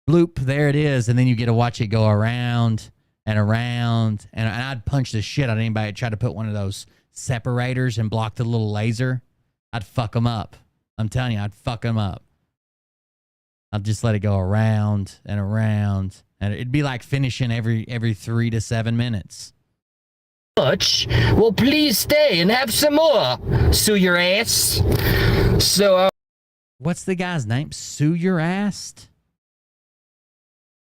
bloop, there it is. And then you get to watch it go around and around. And I'd punch the shit out of anybody that tried to put one of those separators and block the little laser. I'd fuck them up. I'm telling you, I'd fuck them up. I'd just let it go around and around. And it'd be like finishing every 3 to 7 minutes. much. Well, please stay and have some more. Sue your ass. So, What's the guy's name? Sue your ass?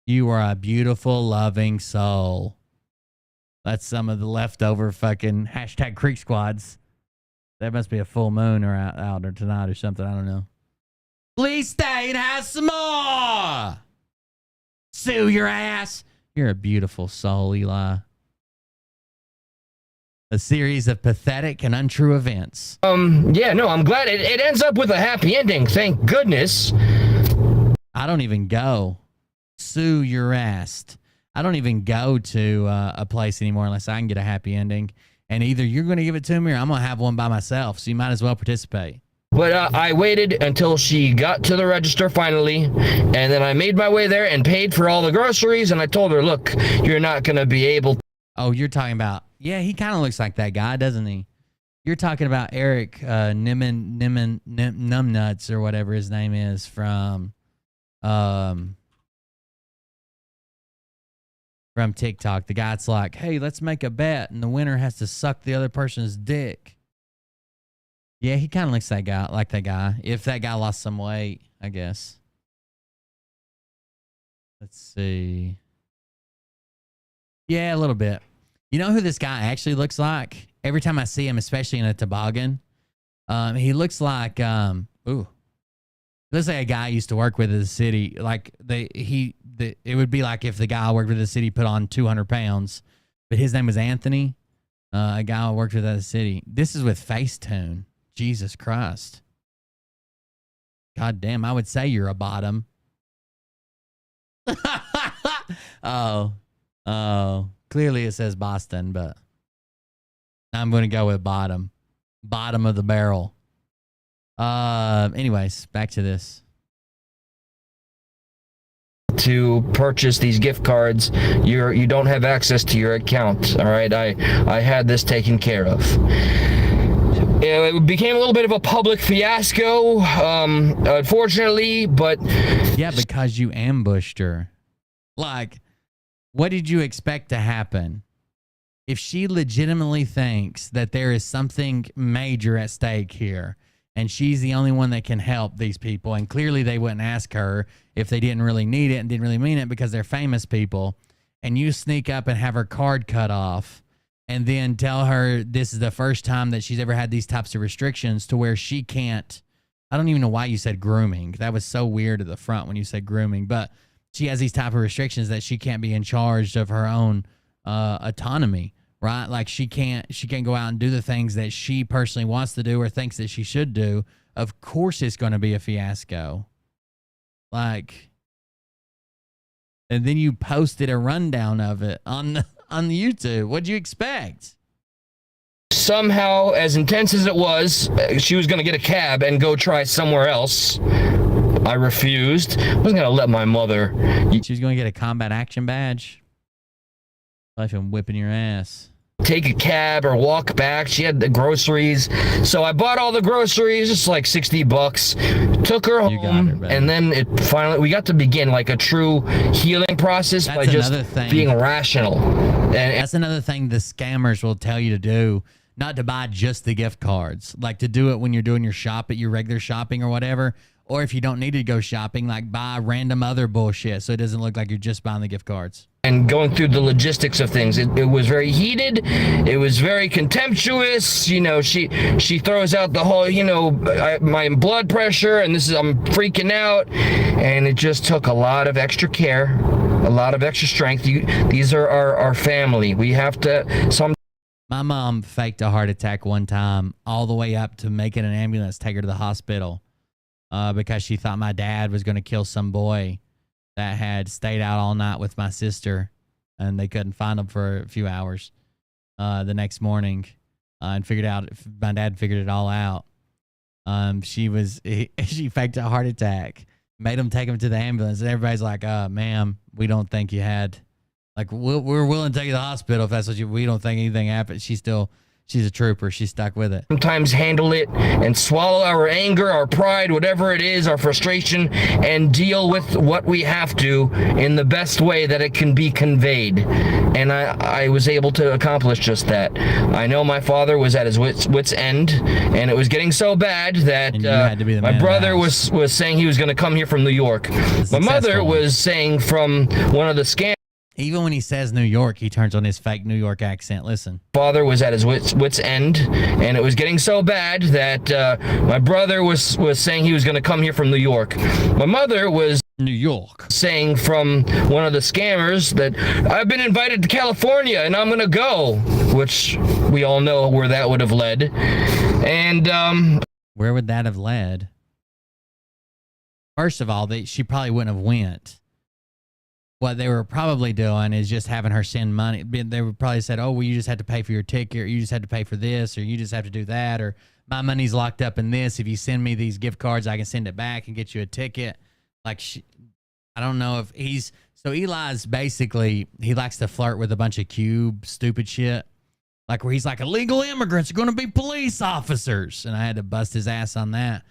You are a beautiful, loving soul. That's some of the leftover fucking hashtag Creek Squads. There must be a full moon or out or tonight or something. I don't know. Please stay and have some more. Sue your ass. You're a beautiful soul, Eli. A series of pathetic and untrue events. yeah, no, I'm glad it ends up with a happy ending. Thank goodness. I don't even go. Sue your ass. I don't even go to a place anymore unless I can get a happy ending. And either you're going to give it to me or I'm going to have one by myself. So you might as well participate. But I waited until she got to the register finally, and then I made my way there and paid for all the groceries, and I told her, look, you're not going to be able to. Oh, you're talking about, yeah, he kind of looks like that guy, doesn't he? You're talking about Eric Numbnuts or whatever his name is from TikTok. The guy's like, hey, let's make a bet, and the winner has to suck the other person's dick. Yeah, he kind of looks like that guy. If that guy lost some weight, I guess. Let's see. Yeah, a little bit. You know who this guy actually looks like? Every time I see him, especially in a toboggan, he looks like looks like a guy I used to work with in the city. Like it would be like if the guy I worked with in the city put on 200 pounds, but his name was Anthony. A guy I worked with at the city. This is with Facetune. Jesus Christ. God damn, I would say you're a bottom. Oh. Clearly it says Boston, but I'm going to go with bottom. Bottom of the barrel. Anyways, back to this. To purchase these gift cards, you don't have access to your account. All right, I had this taken care of. It became a little bit of a public fiasco, unfortunately, but yeah, because you ambushed her. Like, what did you expect to happen? If she legitimately thinks that there is something major at stake here, and she's the only one that can help these people, and clearly they wouldn't ask her if they didn't really need it and didn't really mean it because they're famous people, and you sneak up and have her card cut off, and then tell her this is the first time that she's ever had these types of restrictions to where she can't. I don't even know why you said grooming. That was so weird at the front when you said grooming, but she has these type of restrictions that she can't be in charge of her own autonomy, right? Like she can't go out and do the things that she personally wants to do or thinks that she should do. Of course it's going to be a fiasco. Like, and then you posted a rundown of it on the YouTube. What'd you expect? Somehow, as intense as it was, she was going to get a cab and go try somewhere else. I refused. I wasn't going to let my mother. She was going to get a combat action badge. Life and whipping your ass. Take a cab or walk back. She had the groceries. So I bought all the groceries, just like $60. Took her home, and then we got to begin like a true healing process by just being rational. And that's another thing the scammers will tell you to do. Not to buy just the gift cards. Like to do it when you're doing your shop at your regular shopping or whatever. Or if you don't need to go shopping, like buy random other bullshit so it doesn't look like you're just buying the gift cards. And going through the logistics of things, it was very heated. It was very contemptuous. You know, she throws out the whole, my blood pressure, and I'm freaking out. And it just took a lot of extra care, a lot of extra strength. These are our family. We have to. My mom faked a heart attack one time, all the way up to making an ambulance take her to the hospital. Because she thought my dad was going to kill some boy that had stayed out all night with my sister, and they couldn't find him for a few hours the next morning, and my dad figured it all out. She faked a heart attack, made him take him to the ambulance, and everybody's like, ma'am, we don't think you had, like, we're willing to take you to the hospital if that's what we don't think anything happened. She She's a trooper. She stuck with it. Sometimes handle it and swallow our anger, our pride, whatever it is, our frustration, and deal with what we have to in the best way that it can be conveyed. And I was able to accomplish just that. I know my father was at his wit's end, and it was getting so bad that And you had to be the man my of the brother house. was saying he was going to come here from New York. My mother successful one. was saying from one of the scams. Even when he says New York, he turns on his fake New York accent. Listen. Father was at his wit's end, and it was getting so bad that my brother was saying he was going to come here from New York. My mother was New York. saying from one of the scammers that I've been invited to California and I'm going to go, which we all know where that would have led. And Where would that have led? First of all, she probably wouldn't have went. What they were probably doing is just having her send money. They would probably said, oh, well, you just have to pay for your ticket, or you just have to pay for this, or you just have to do that, or my money's locked up in this. If you send me these gift cards, I can send it back and get you a ticket. Like, I don't know if he's... So Eli's basically, he likes to flirt with a bunch of stupid shit. Like where he's like, illegal immigrants are going to be police officers. And I had to bust his ass on that.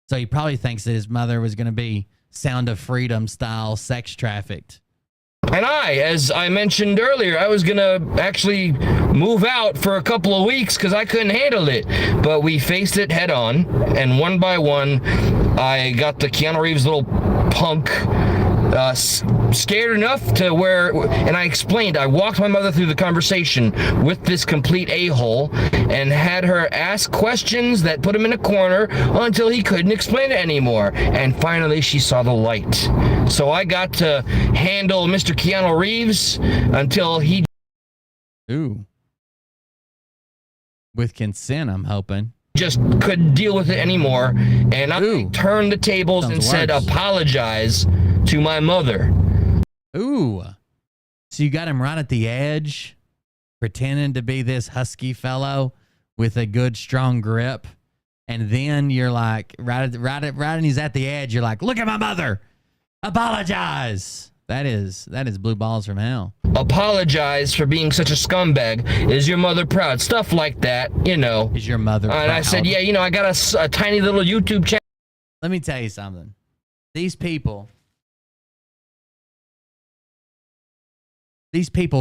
So he probably thinks that his mother was going to be Sound of Freedom style sex trafficked. And as I mentioned earlier, I was going to actually move out for a couple of weeks because I couldn't handle it. But we faced it head on, and one by one, I got the Keanu Reeves little punk scared enough to where, and I explained, I walked my mother through the conversation with this complete a-hole and had her ask questions that put him in a corner until he couldn't explain it anymore. And finally, she saw the light. So I got to handle Mr. Keanu Reeves until he... Ooh. With consent, I'm hoping. Just couldn't deal with it anymore. And I turned the tables and said, apologize to my mother. Ooh. So you got him right at the edge, pretending to be this husky fellow with a good, strong grip. And then you're like, right and he's at the edge, you're like, look at my mother. Apologize. That is blue balls from hell. Apologize for being such a scumbag. Is your mother proud? Stuff like that, you know. Is your mother proud? And I said, yeah, you know, I got a tiny little YouTube channel. Let me tell you something. These people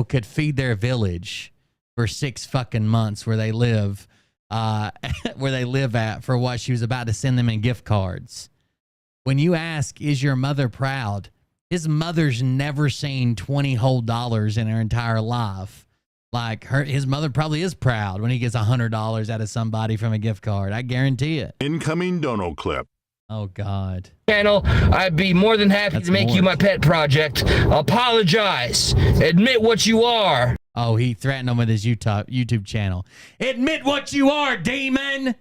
could feed their village for 6 fucking months where they live at for what she was about to send them in gift cards. When you ask, is your mother proud? His mother's never seen $20 whole in her entire life. Like his mother probably is proud when he gets $100 out of somebody from a gift card. I guarantee it. Incoming dono clip. Oh God. Channel, I'd be more than happy to make you my pet project. Apologize. Admit what you are. Oh, he threatened him with his YouTube channel. Admit what you are, demon.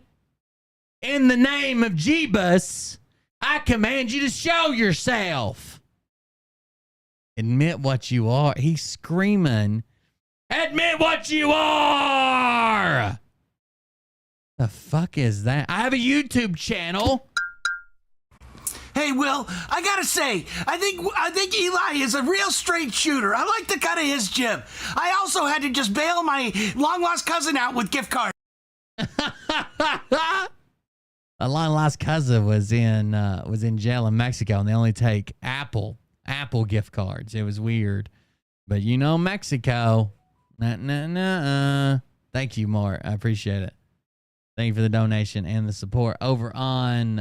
In the name of Jeebus, I command you to show yourself. Admit what you are. He's screaming, admit what you are. The fuck is that? I have a YouTube channel. Hey, Will, I gotta say, I think Eli is a real straight shooter. I like the cut of his jib. I also had to just bail my long-lost cousin out with gift cards. A long-lost cousin was in jail in Mexico, and they only take Apple gift cards. It was weird. But you know Mexico. Thank you, Mort. I appreciate it. Thank you for the donation and the support over on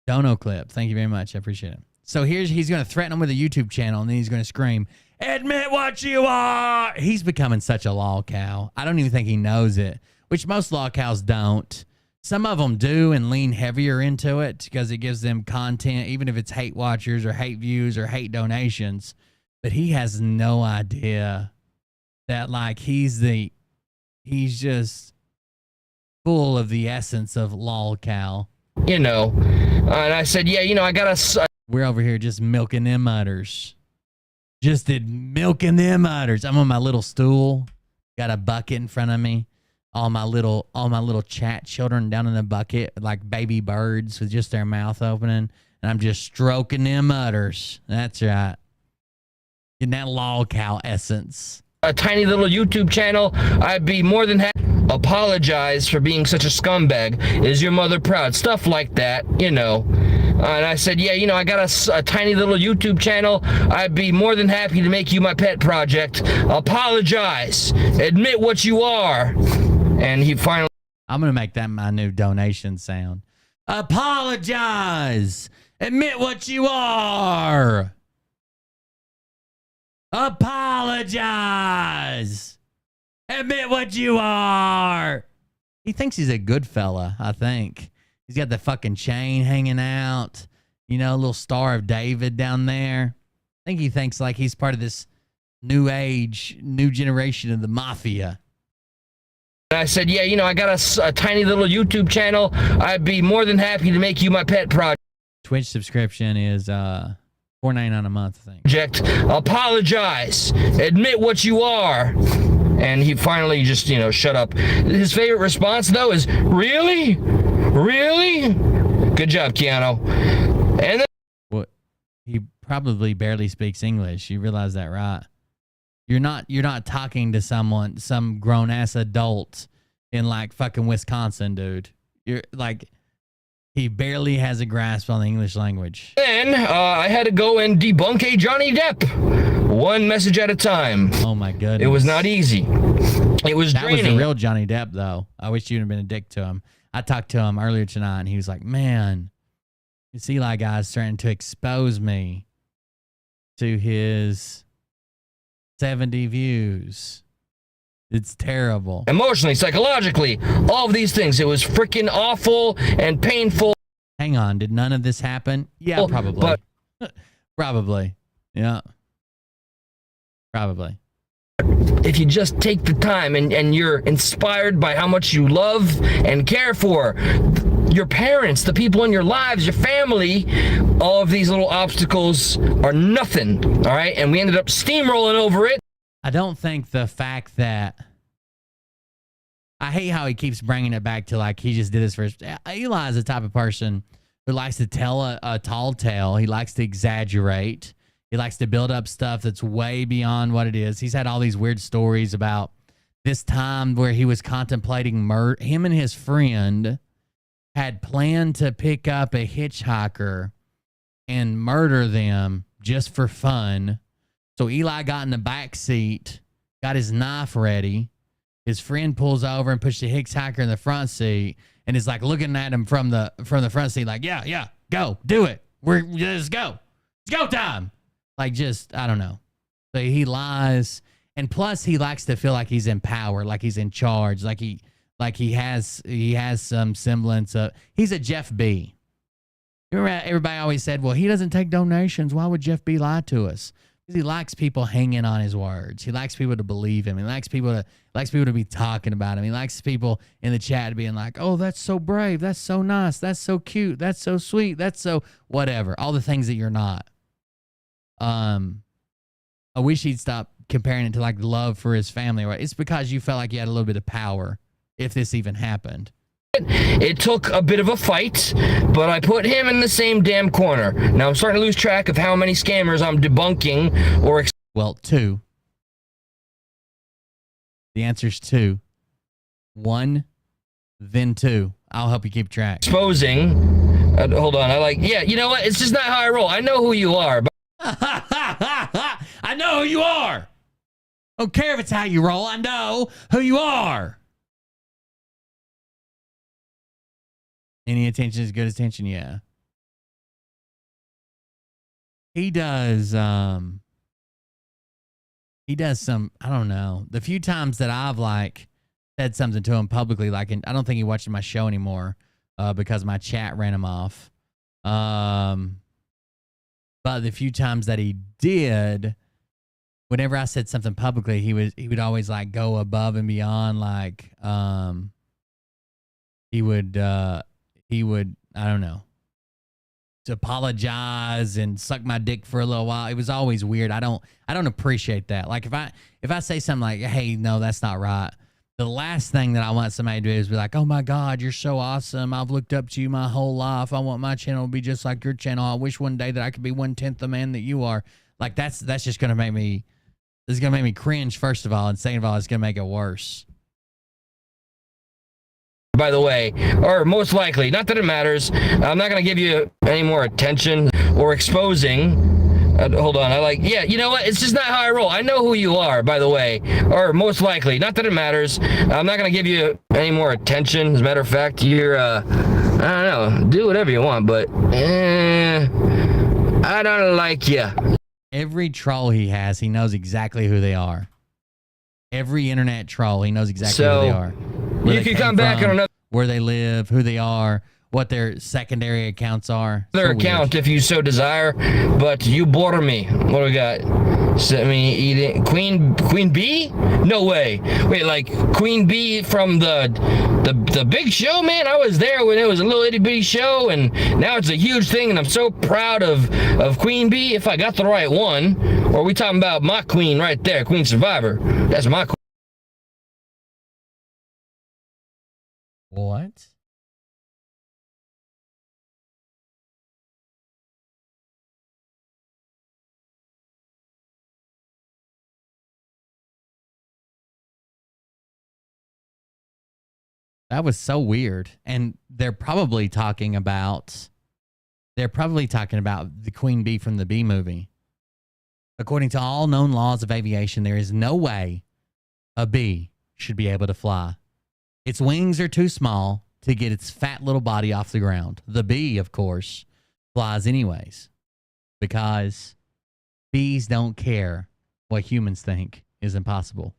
Dono Clip. Thank you very much. I appreciate it. So he's going to threaten him with a YouTube channel, and then he's going to scream, admit what you are. He's becoming such a lol cow. I don't even think he knows it, which most lol cows don't. Some of them do and lean heavier into it because it gives them content, even if it's hate watchers or hate views or hate donations. But he has no idea that, like, he's just full of the essence of lol cow. You know, and I said, yeah, you know, I got a... We're over here just milking them udders. Just milking them udders. I'm on my little stool. Got a bucket in front of me. All my little chat children down in the bucket like baby birds with just their mouth opening. And I'm just stroking them udders. That's right. Getting that lol cow essence. a tiny little YouTube channel, I'd be more than happy. Apologize for being such a scumbag. Is your mother proud? Stuff like that, you know. And I said, yeah, you know, I got a tiny little YouTube channel. I'd be more than happy to make you my pet project. Apologize. Admit what you are. And he finally... I'm going to make that my new donation sound. Apologize. Admit what you are. Apologize. Admit what you are. He thinks he's a good fella, I think. He's got the fucking chain hanging out. You know, a little Star of David down there. I think he thinks like he's part of this new age, new generation of the mafia. I said, yeah, you know, I got a tiny little YouTube channel. I'd be more than happy to make you my pet project. Twitch subscription is $4.99 a month, I think. Apologize. Admit what you are. And he finally just, you know, shut up. His favorite response, though, is, really? Really? Good job, Keanu. And then... What? He probably barely speaks English. You realize that, right? You're not talking to someone, some grown-ass adult in, like, fucking Wisconsin, dude. You're, like... He barely has a grasp on the English language. Then I had to go and debunk a Johnny Depp. One message at a time. Oh, my goodness. It was not easy. It was draining. That was the real Johnny Depp, though. I wish you'd have been a dick to him. I talked to him earlier tonight, and he was like, man, this Eli guy's starting to expose me to his 70 views. It's terrible. Emotionally, psychologically, all of these things. It was freaking awful and painful. Hang on. Did none of this happen? Yeah, probably. But probably. Yeah. Probably. If you just take the time and you're inspired by how much you love and care for your parents, the people in your lives, your family, all of these little obstacles are nothing, all right? And we ended up steamrolling over it. I don't think the fact that... I hate how he keeps bringing it back to, like, he just did this first. Eli is the type of person who likes to tell a tall tale. He likes to exaggerate. He likes to build up stuff that's way beyond what it is. He's had all these weird stories about this time where he was contemplating murder. Him and his friend had planned to pick up a hitchhiker and murder them just for fun. So Eli got in the back seat, got his knife ready. His friend pulls over and puts the hitchhiker in the front seat and is like looking at him from the front seat like, yeah, go, do it. Let's go. It's go time. Like, just, I don't know. So he lies. And plus he likes to feel like he's in power, like he's in charge, like he has some semblance of, he's a Jeff B. Remember everybody always said, well, he doesn't take donations. Why would Jeff B lie to us? Because he likes people hanging on his words. He likes people to believe him. He likes people to be talking about him. He likes people in the chat being like, oh, that's so brave. That's so nice. That's so cute. That's so sweet. That's so whatever. All the things that you're not. I wish he'd stop comparing it to like love for his family. Right? It's because you felt like you had a little bit of power if this even happened. It took a bit of a fight, but I put him in the same damn corner. Now I'm starting to lose track of how many scammers I'm debunking or... Well, 2. The answer's 2. 1, then 2. I'll help you keep track. Exposing. Hold on. Yeah, you know what? It's just not how I roll. I know who you are. But I know who you are. I don't care if it's how you roll. I know who you are. Any attention is good attention, yeah. He does some, I don't know. The few times that I've like said something to him publicly, like I don't think he watches my show anymore because my chat ran him off. But the few times that he did, whenever I said something publicly, he would always like go above and beyond, like he would I don't know, to apologize and suck my dick for a little while. It was always weird. I don't appreciate that. Like if I say something like, hey, no, that's not right, the last thing that I want somebody to do is be like, oh my God, you're so awesome. I've looked up to you my whole life. I want my channel to be just like your channel. I wish one day that I could be 1/10 the man that you are. Like that's just gonna make me This is going to make me cringe, first of all, and second of all, it's going to make it worse. By the way, or most likely, not that it matters. I'm not going to give you any more attention or exposing. Hold on, yeah, you know what? It's just not how I roll. I know who you are, by the way, or most likely, not that it matters. I'm not going to give you any more attention. As a matter of fact, you're, I don't know, do whatever you want, but, I don't like you. Every troll he has, he knows exactly who they are. Every internet troll, he knows exactly who they are. You can come back on another where they live, who they are, what their secondary accounts are. account if you so desire, but you bore me. What do we got? Sent me eating Queen Bee? No way. Wait, like Queen Bee from the big show, man. I was there when it was a little itty bitty show, and now it's a huge thing, and I'm so proud of Queen Bee. If I got the right one, or are we talking about my queen right there, Queen Survivor? That's my queen. What? That was so weird. And they're probably talking about the Queen Bee from the Bee movie. According to all known laws of aviation, there is no way a bee should be able to fly. Its wings are too small to get its fat little body off the ground. The bee, of course, flies anyways because bees don't care what humans think is impossible.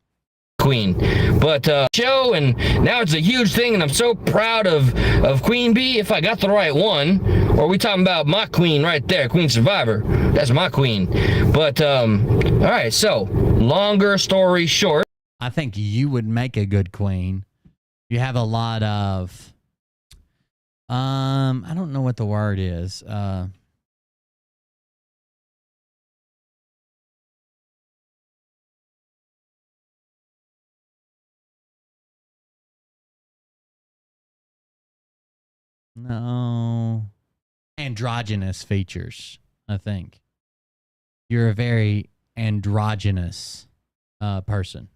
Queen, but show, and now it's a huge thing, and I'm so proud of Queen Bee. If I got the right one, or are we talking about my queen right there, Queen Survivor? That's my queen. But all right, so longer story short, I think you would make a good queen. You have a lot of I don't know what the word is. No. Androgynous features, I think. You're a very androgynous person.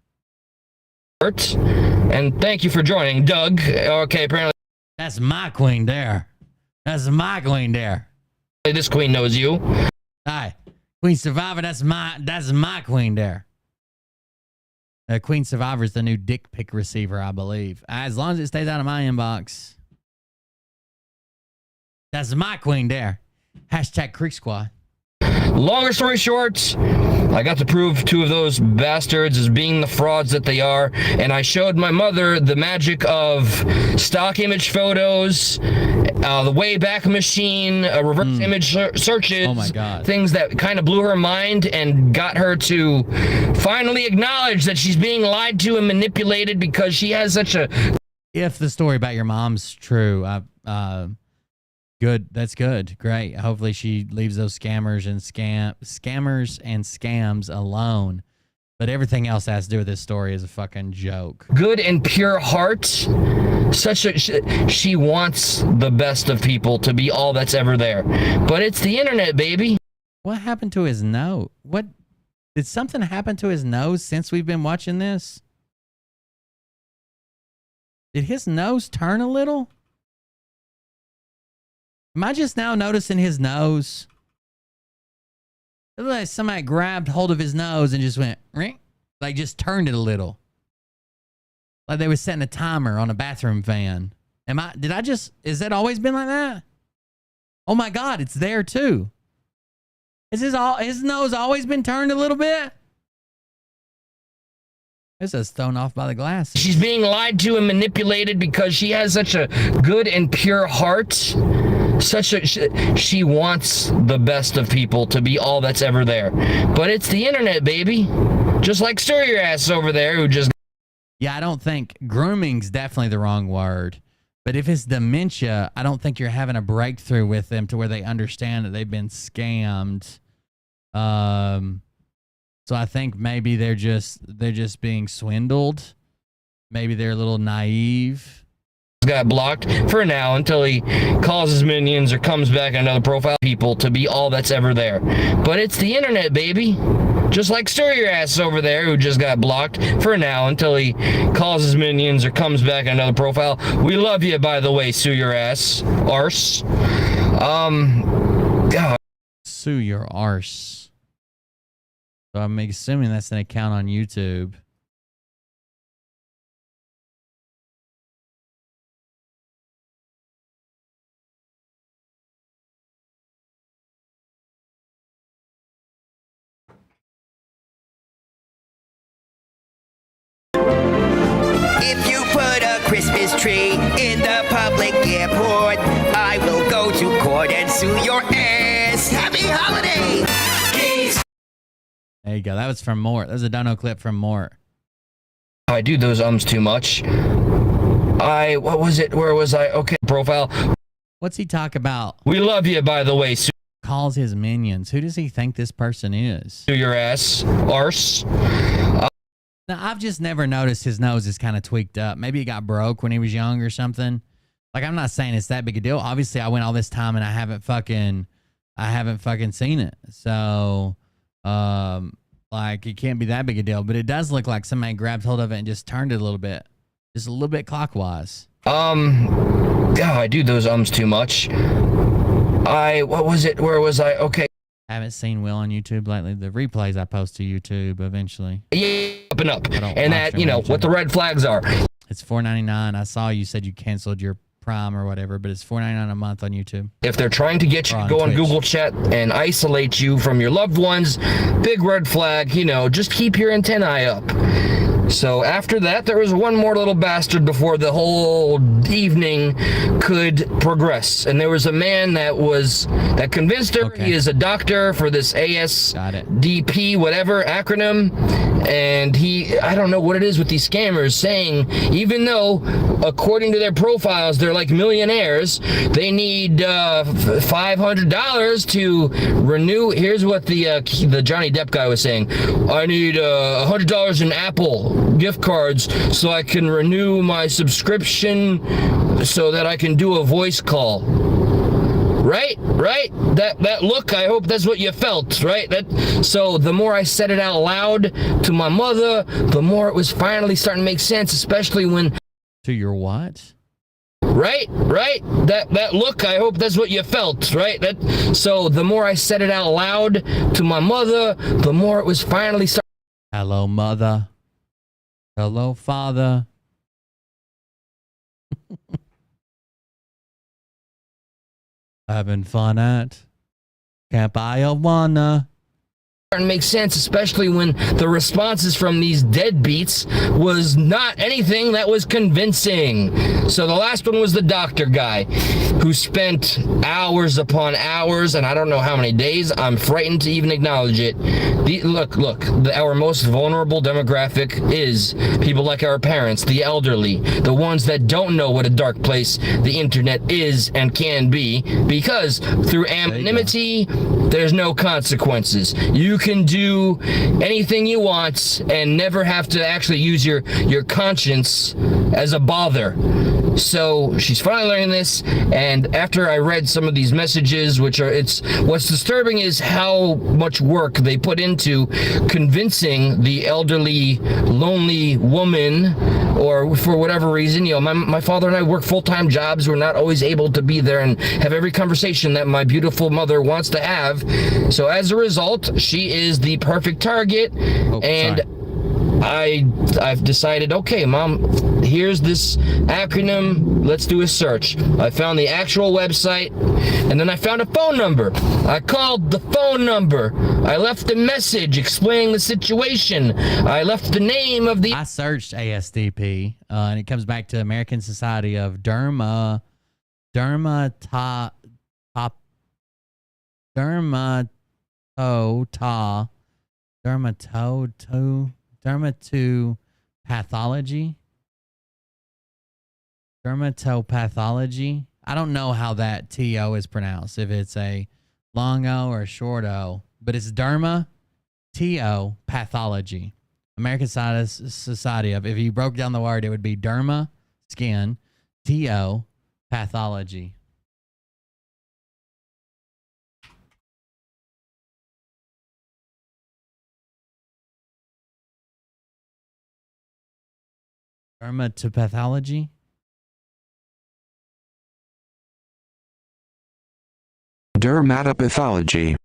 and thank you for joining, Doug. Okay, apparently That's my queen there. That's my queen there. this queen knows you. Hi. Queen Survivor, that's my queen there. Queen Survivor is the new dick pic receiver, I believe. As long as it stays out of my inbox. That's my queen there. Hashtag Creek Squad. Longer story short, I got to prove two of those bastards as being the frauds that they are, and I showed my mother the magic of stock image photos, the Wayback Machine, reverse image searches, Oh my God. things that kind of blew her mind and got her to finally acknowledge that she's being lied to and manipulated because she has such a... If the story about your mom's true, good. That's good. Great. Hopefully she leaves those scammers and scams alone. But everything else that has to do with this story is a fucking joke. good and pure heart. She wants the best of people to be all that's ever there. But it's the internet, baby. What happened to his nose? What did something happen to his nose since we've been watching this? Did his nose turn a little? Am I just now noticing his nose? It looked like somebody grabbed hold of his nose and just went, ring, like just turned it a little. Like they were setting a timer on a bathroom fan. Is that always been like that? Oh my God, it's there too. Is his nose always been turned a little bit? This is thrown off by the glasses. She's being lied to and manipulated because she has such a good and pure heart. She wants the best of people to be all that's ever there. But it's the internet, baby. Just like Stir Your Ass over there who just... Yeah, I don't think grooming's definitely the wrong word. But if it's dementia, I don't think you're having a breakthrough with them to where they understand that they've been scammed. So I think maybe they're just being swindled. Maybe they're a little naive. got blocked for now until he calls his minions or comes back on another profile people to be all that's ever there. But it's the internet, baby. Just like Stir Your Ass over there, who just got blocked for now until he calls his minions or comes back on another profile. We love you, by the way, Sue Your Ass. Arse. God. Sue your arse. So I'm assuming that's an account on YouTube. If you put a Christmas tree in the public airport, I will go to court and sue your ass. Happy holiday! There you go. That was from Mort. That was a dono clip from Mort. I do those ums too much. What was it? Where was I? Okay, profile. What's he talk about? We love you, by the way, Sue Calls his minions. Who does he think this person is? Your Ass. Arse. Now, I've just never noticed his nose is kind of tweaked up. Maybe he got broke when he was young or something. Like, I'm not saying it's that big a deal. Obviously, I went all this time and I haven't fucking seen it. So, like, it can't be that big a deal. But it does look like somebody grabbed hold of it and just turned it a little bit. Just a little bit clockwise. God, I do those ums too much. What was it? Where was I? Okay. Haven't seen Will on YouTube lately. The replays I post to YouTube eventually. Yeah, up and up. And that, you know, what the red flags are. It's $4.99. I saw you said you canceled your Prime or whatever, but it's $4.99 a month on YouTube. If they're trying to get you to go on Google Chat and isolate you from your loved ones, big red flag, you know, just keep your antennae up. So after that, there was one more little bastard before the whole evening could progress. And there was a man that convinced her he is a doctor for this ASDP, whatever acronym. And I don't know what it is with these scammers saying, even though, according to their profiles, they're like millionaires, they need $500 to renew. Here's what the Johnny Depp guy was saying. I need $100 in Apple gift cards so I can renew my subscription so that I can do a voice call. Right? That look, I hope that's what you felt, right? So the more I said it out loud to my mother, the more it was finally starting to make sense, especially when... To your what? Right? That look, I hope that's what you felt, right? So the more I said it out loud to my mother, the more it was finally starting... Hello, mother. Hello, father. Having fun at Camp Iowana. Starting to make sense, especially when the responses from these deadbeats was not anything that was convincing. So the last one was the doctor guy who spent hours upon hours, and I don't know how many days. I'm frightened to even acknowledge it. Look, our most vulnerable demographic is people like our parents, the elderly, the ones that don't know what a dark place the internet is and can be, because through anonymity, there's no consequences. You can do anything you want and never have to actually use your conscience as a bother. So she's finally learning this, and after I read some of these messages, what's disturbing is how much work they put into convincing the elderly, lonely woman, or for whatever reason, you know, my father and I work full-time jobs. We're not always able to be there and have every conversation that my beautiful mother wants to have. So as a result, she is the perfect target, I've decided, okay, Mom, here's this acronym. Let's do a search. I found the actual website, and then I found a phone number. I called the phone number. I left a message explaining the situation. I left the name of the... I searched ASDP, and it comes back to American Society of Dermatology. Dermatopathology. I don't know how that TO is pronounced, if it's a long O or a short O, but it's derma TO pathology. American Society of, if you broke down the word, it would be derma, skin, TO pathology. Dermatopathology? Dermatopathology.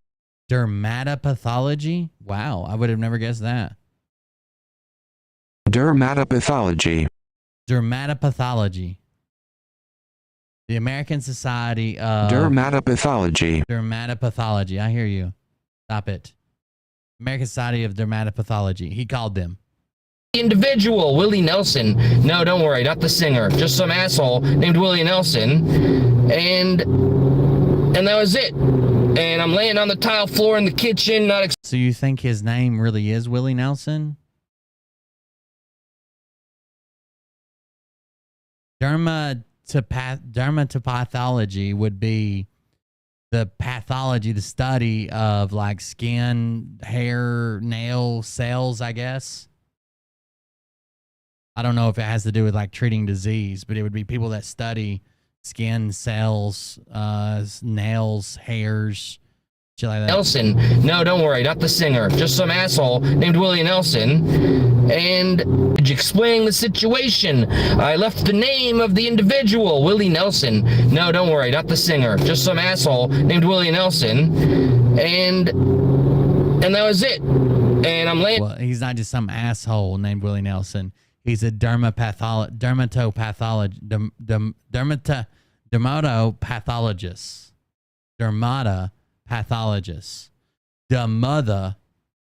Dermatopathology? Wow, I would have never guessed that. Dermatopathology. Dermatopathology. The American Society of Dermatopathology. Dermatopathology. I hear you. Stop it. American Society of Dermatopathology. He called them. Individual, Willie Nelson. No, don't worry, not the singer. Just some asshole named Willie Nelson. And that was it. And I'm laying on the tile floor in the kitchen, not So you think his name really is Willie Nelson? Dermatopathology would be the pathology, the study of like skin, hair, nail cells, I guess. I don't know if it has to do with like treating disease, but it would be people that study skin, cells, nails, hairs, shit like that. Nelson. No, don't worry, not the singer. Just some asshole named Willie Nelson. And explaining the situation, I left the name of the individual, Willie Nelson. No, don't worry, not the singer. Just some asshole named Willie Nelson. And that was it. And I'm laying. Well, he's not just some asshole named Willie Nelson. He's a dermatopathologist. Dermatopathologist. The mother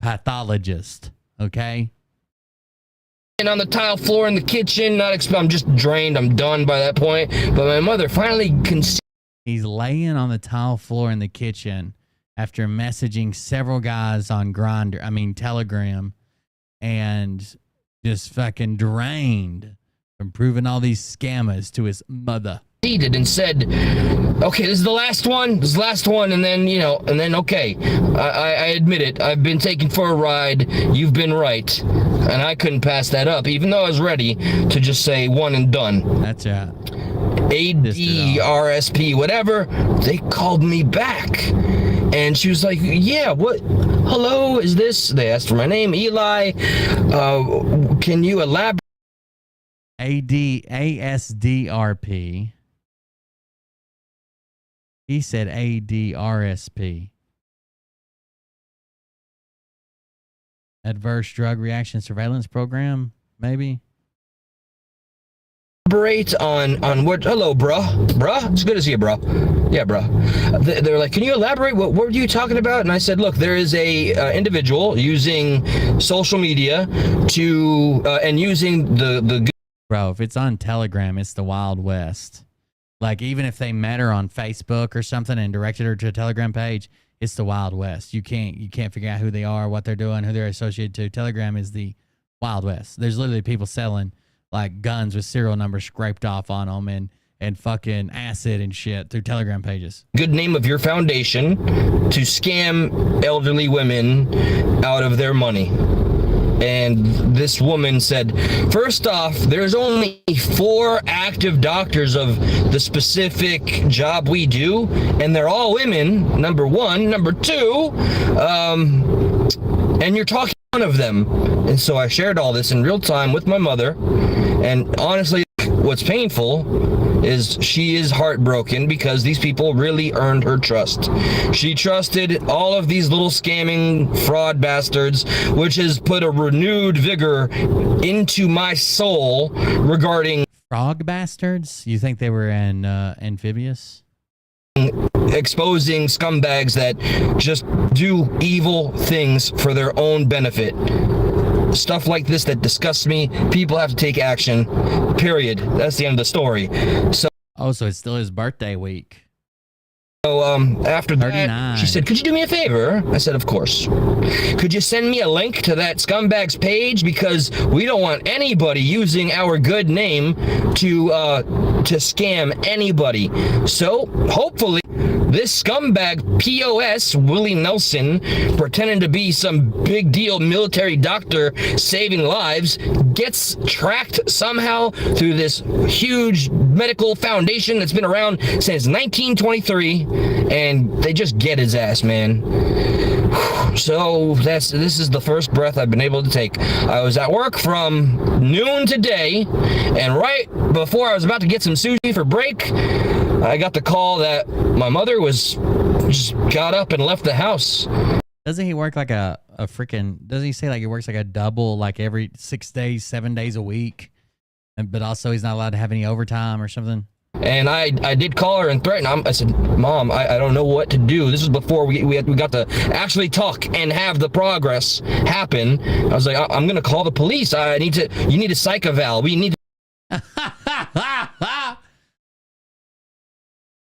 pathologist. Okay? And on the tile floor in the kitchen, I'm just drained. I'm done by that point. But my mother finally He's laying on the tile floor in the kitchen after messaging several guys on Telegram, and just fucking drained from proving all these scammers to his mother. And said, okay, this is the last one. This is the last one. And then, okay, I admit it. I've been taken for a ride. You've been right. And I couldn't pass that up, even though I was ready to just say one and done. That's right. ADRSP, whatever. They called me back. And she was like, yeah, what? Hello, is this? They asked for my name, Eli. Can you elaborate? ASDRP. He said ADRSP. Adverse Drug Reaction Surveillance Program, maybe? Elaborate on what? Hello, bruh. It's good to see you, bruh. Yeah, bruh. They're like, can you elaborate? What were you talking about? And I said, look, there is a individual using social media to and using the. Bro, if it's on Telegram, it's the Wild West. Like, even if they met her on Facebook or something and directed her to a Telegram page, it's the Wild West. You can't figure out who they are, what they're doing, who they're associated to. Telegram is the Wild West. There's literally people selling like guns with serial numbers scraped off on them and fucking acid and shit through Telegram pages. Good name of your foundation to scam elderly women out of their money. And this woman said, first off, there's only 4 active doctors of the specific job we do, and they're all women, number 1. Number 2, and you're talking one of them. And so I shared all this in real time with my mother, and honestly, what's painful is she is heartbroken because these people really earned her trust. She trusted all of these little scamming fraud bastards, which has put a renewed vigor into my soul regarding frog bastards. You think they were in amphibious? Exposing scumbags that just do evil things for their own benefit. Stuff like this that disgusts me. People have to take action. Period. That's the end of the story. So it's still his birthday week. So after 39. that, she said, could you do me a favor? I said, of course. Could you send me a link to that scumbag's page? Because we don't want anybody using our good name to scam anybody. So hopefully this scumbag POS, Willie Nelson, pretending to be some big deal military doctor saving lives, gets tracked somehow through this huge medical foundation that's been around since 1923, and they just get his ass, man. So this is the first breath I've been able to take. I was at work from noon today, and right before I was about to get some sushi for break, I got the call that my mother just got up and left the house. Doesn't he work like a freaking, doesn't he say like he works like a double, like every 6 days, 7 days a week? But also he's not allowed to have any overtime or something? And I did call her and threaten. I said, Mom, I don't know what to do. This is before we got to actually talk and have the progress happen. I was like, I'm going to call the police. You need a psych eval. We need to.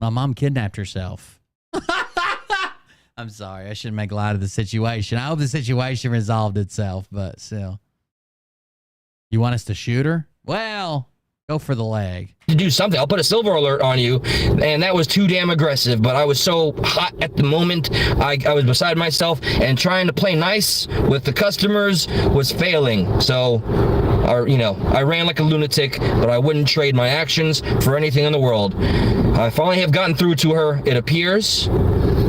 My mom kidnapped herself. I'm sorry. I shouldn't make light of the situation. I hope the situation resolved itself, but still. You want us to shoot her? Well, go for the leg. To do something. I'll put a silver alert on you. And that was too damn aggressive, but I was so hot at the moment. I was beside myself, and trying to play nice with the customers was failing. So, I ran like a lunatic, but I wouldn't trade my actions for anything in the world. I finally have gotten through to her, it appears,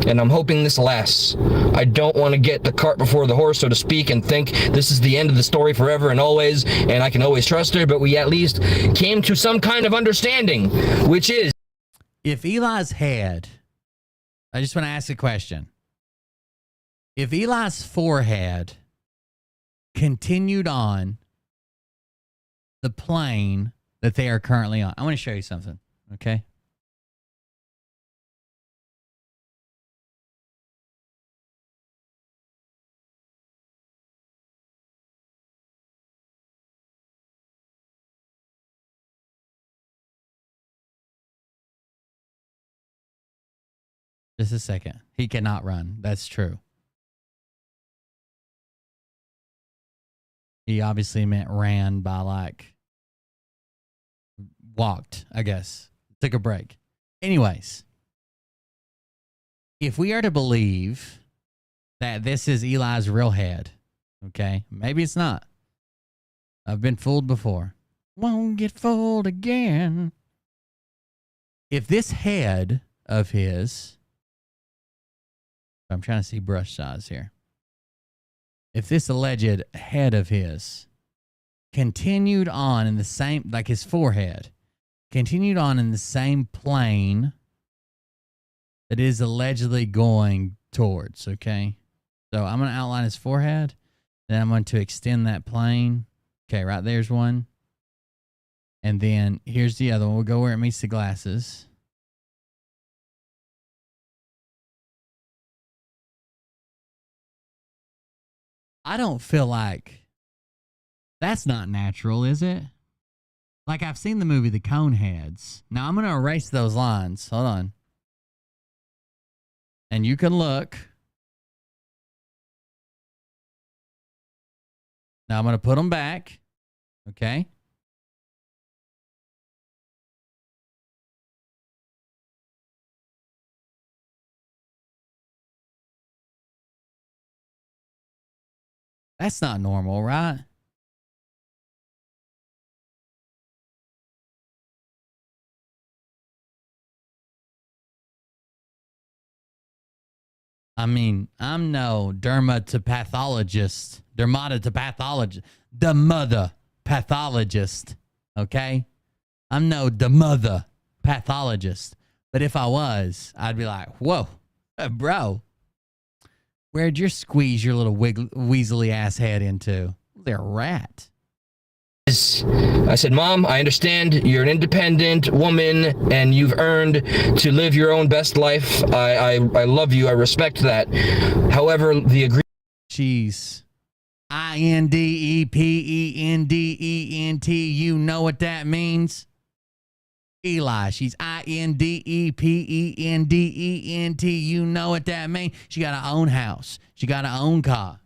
and I'm hoping this lasts. I don't want to get the cart before the horse, so to speak, and think this is the end of the story forever and always, and I can always trust her, but we at least came to some kind of understanding, which is... If Eli's head, I just want to ask a question. If Eli's forehead continued on the plane that they are currently on, I want to show you something, okay? Just a second. He cannot run. That's true. He obviously meant ran by like walked, I guess. Took a break. Anyways, if we are to believe that this is Eli's real head, okay, maybe it's not. I've been fooled before. Won't get fooled again. If this head of his... I'm trying to see brush size here. If this alleged head of his continued on in the same, like his forehead, continued on in the same plane that is allegedly going towards, okay? So I'm going to outline his forehead. Then I'm going to extend that plane. Okay, right there's one. And then here's the other one. We'll go where it meets the glasses. I don't feel like that's not natural, is it? Like I've seen the movie The Coneheads. Now I'm going to erase those lines. Hold on. And you can look. Now I'm going to put them back. Okay. That's not normal, right? I mean, I'm no dermatopathologist, the mother pathologist, okay? I'm no the mother pathologist. But if I was, I'd be like, whoa, bro, where'd you squeeze your little weaselly ass head into? They're a rat. I said, Mom, I understand you're an independent woman and you've earned to live your own best life. I love you. I respect that. However, the agreement... Jeez. INDEPENDENT. You know what that means? Eli. She's INDEPENDENT. You know what that means? She got her own house. She got her own car.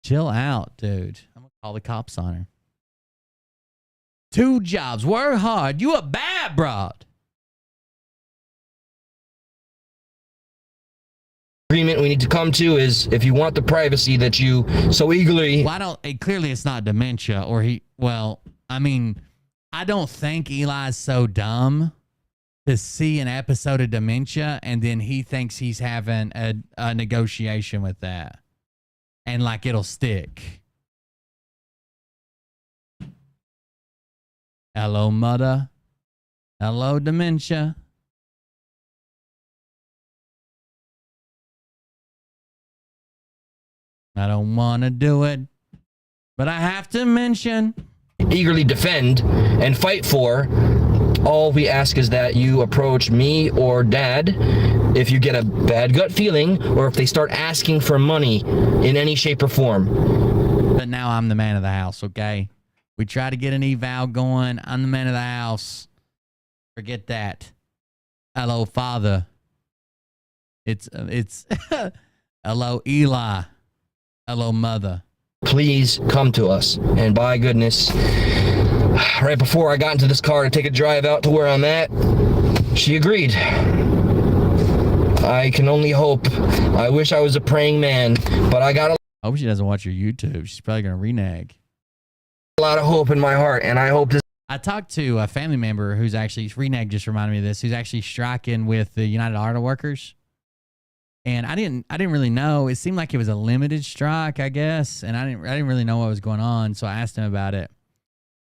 Chill out, dude. I'm going to call the cops on her. 2 jobs. Work hard. You a bad broad. Agreement we need to come to is if you want the privacy that you so eagerly... Well, clearly it's not dementia or well, I mean, I don't think Eli's so dumb to see an episode of dementia and then he thinks he's having a negotiation with that. And like it'll stick. Hello, mother. Hello, dementia. I don't want to do it, but I have to mention. Eagerly defend and fight for. All we ask is that you approach me or Dad if you get a bad gut feeling or if they start asking for money in any shape or form. But now I'm the man of the house, okay? We try to get an eval going. I'm the man of the house. Forget that. Hello, Father. It's hello, Eli. Hello, Mother. Please come to us. And by goodness, right before I got into this car to take a drive out to where I'm at, she agreed. I can only hope. I wish I was a praying man, but I got I hope she doesn't watch your YouTube. She's probably going to renege. a lot of hope in my heart, and I hope this. I talked to a family member who's actually, renege just reminded me of this, who's actually striking with the United Auto Workers. And I didn't really know. It seemed like it was a limited strike, I guess, and I didn't really know what was going on. So I asked him about it,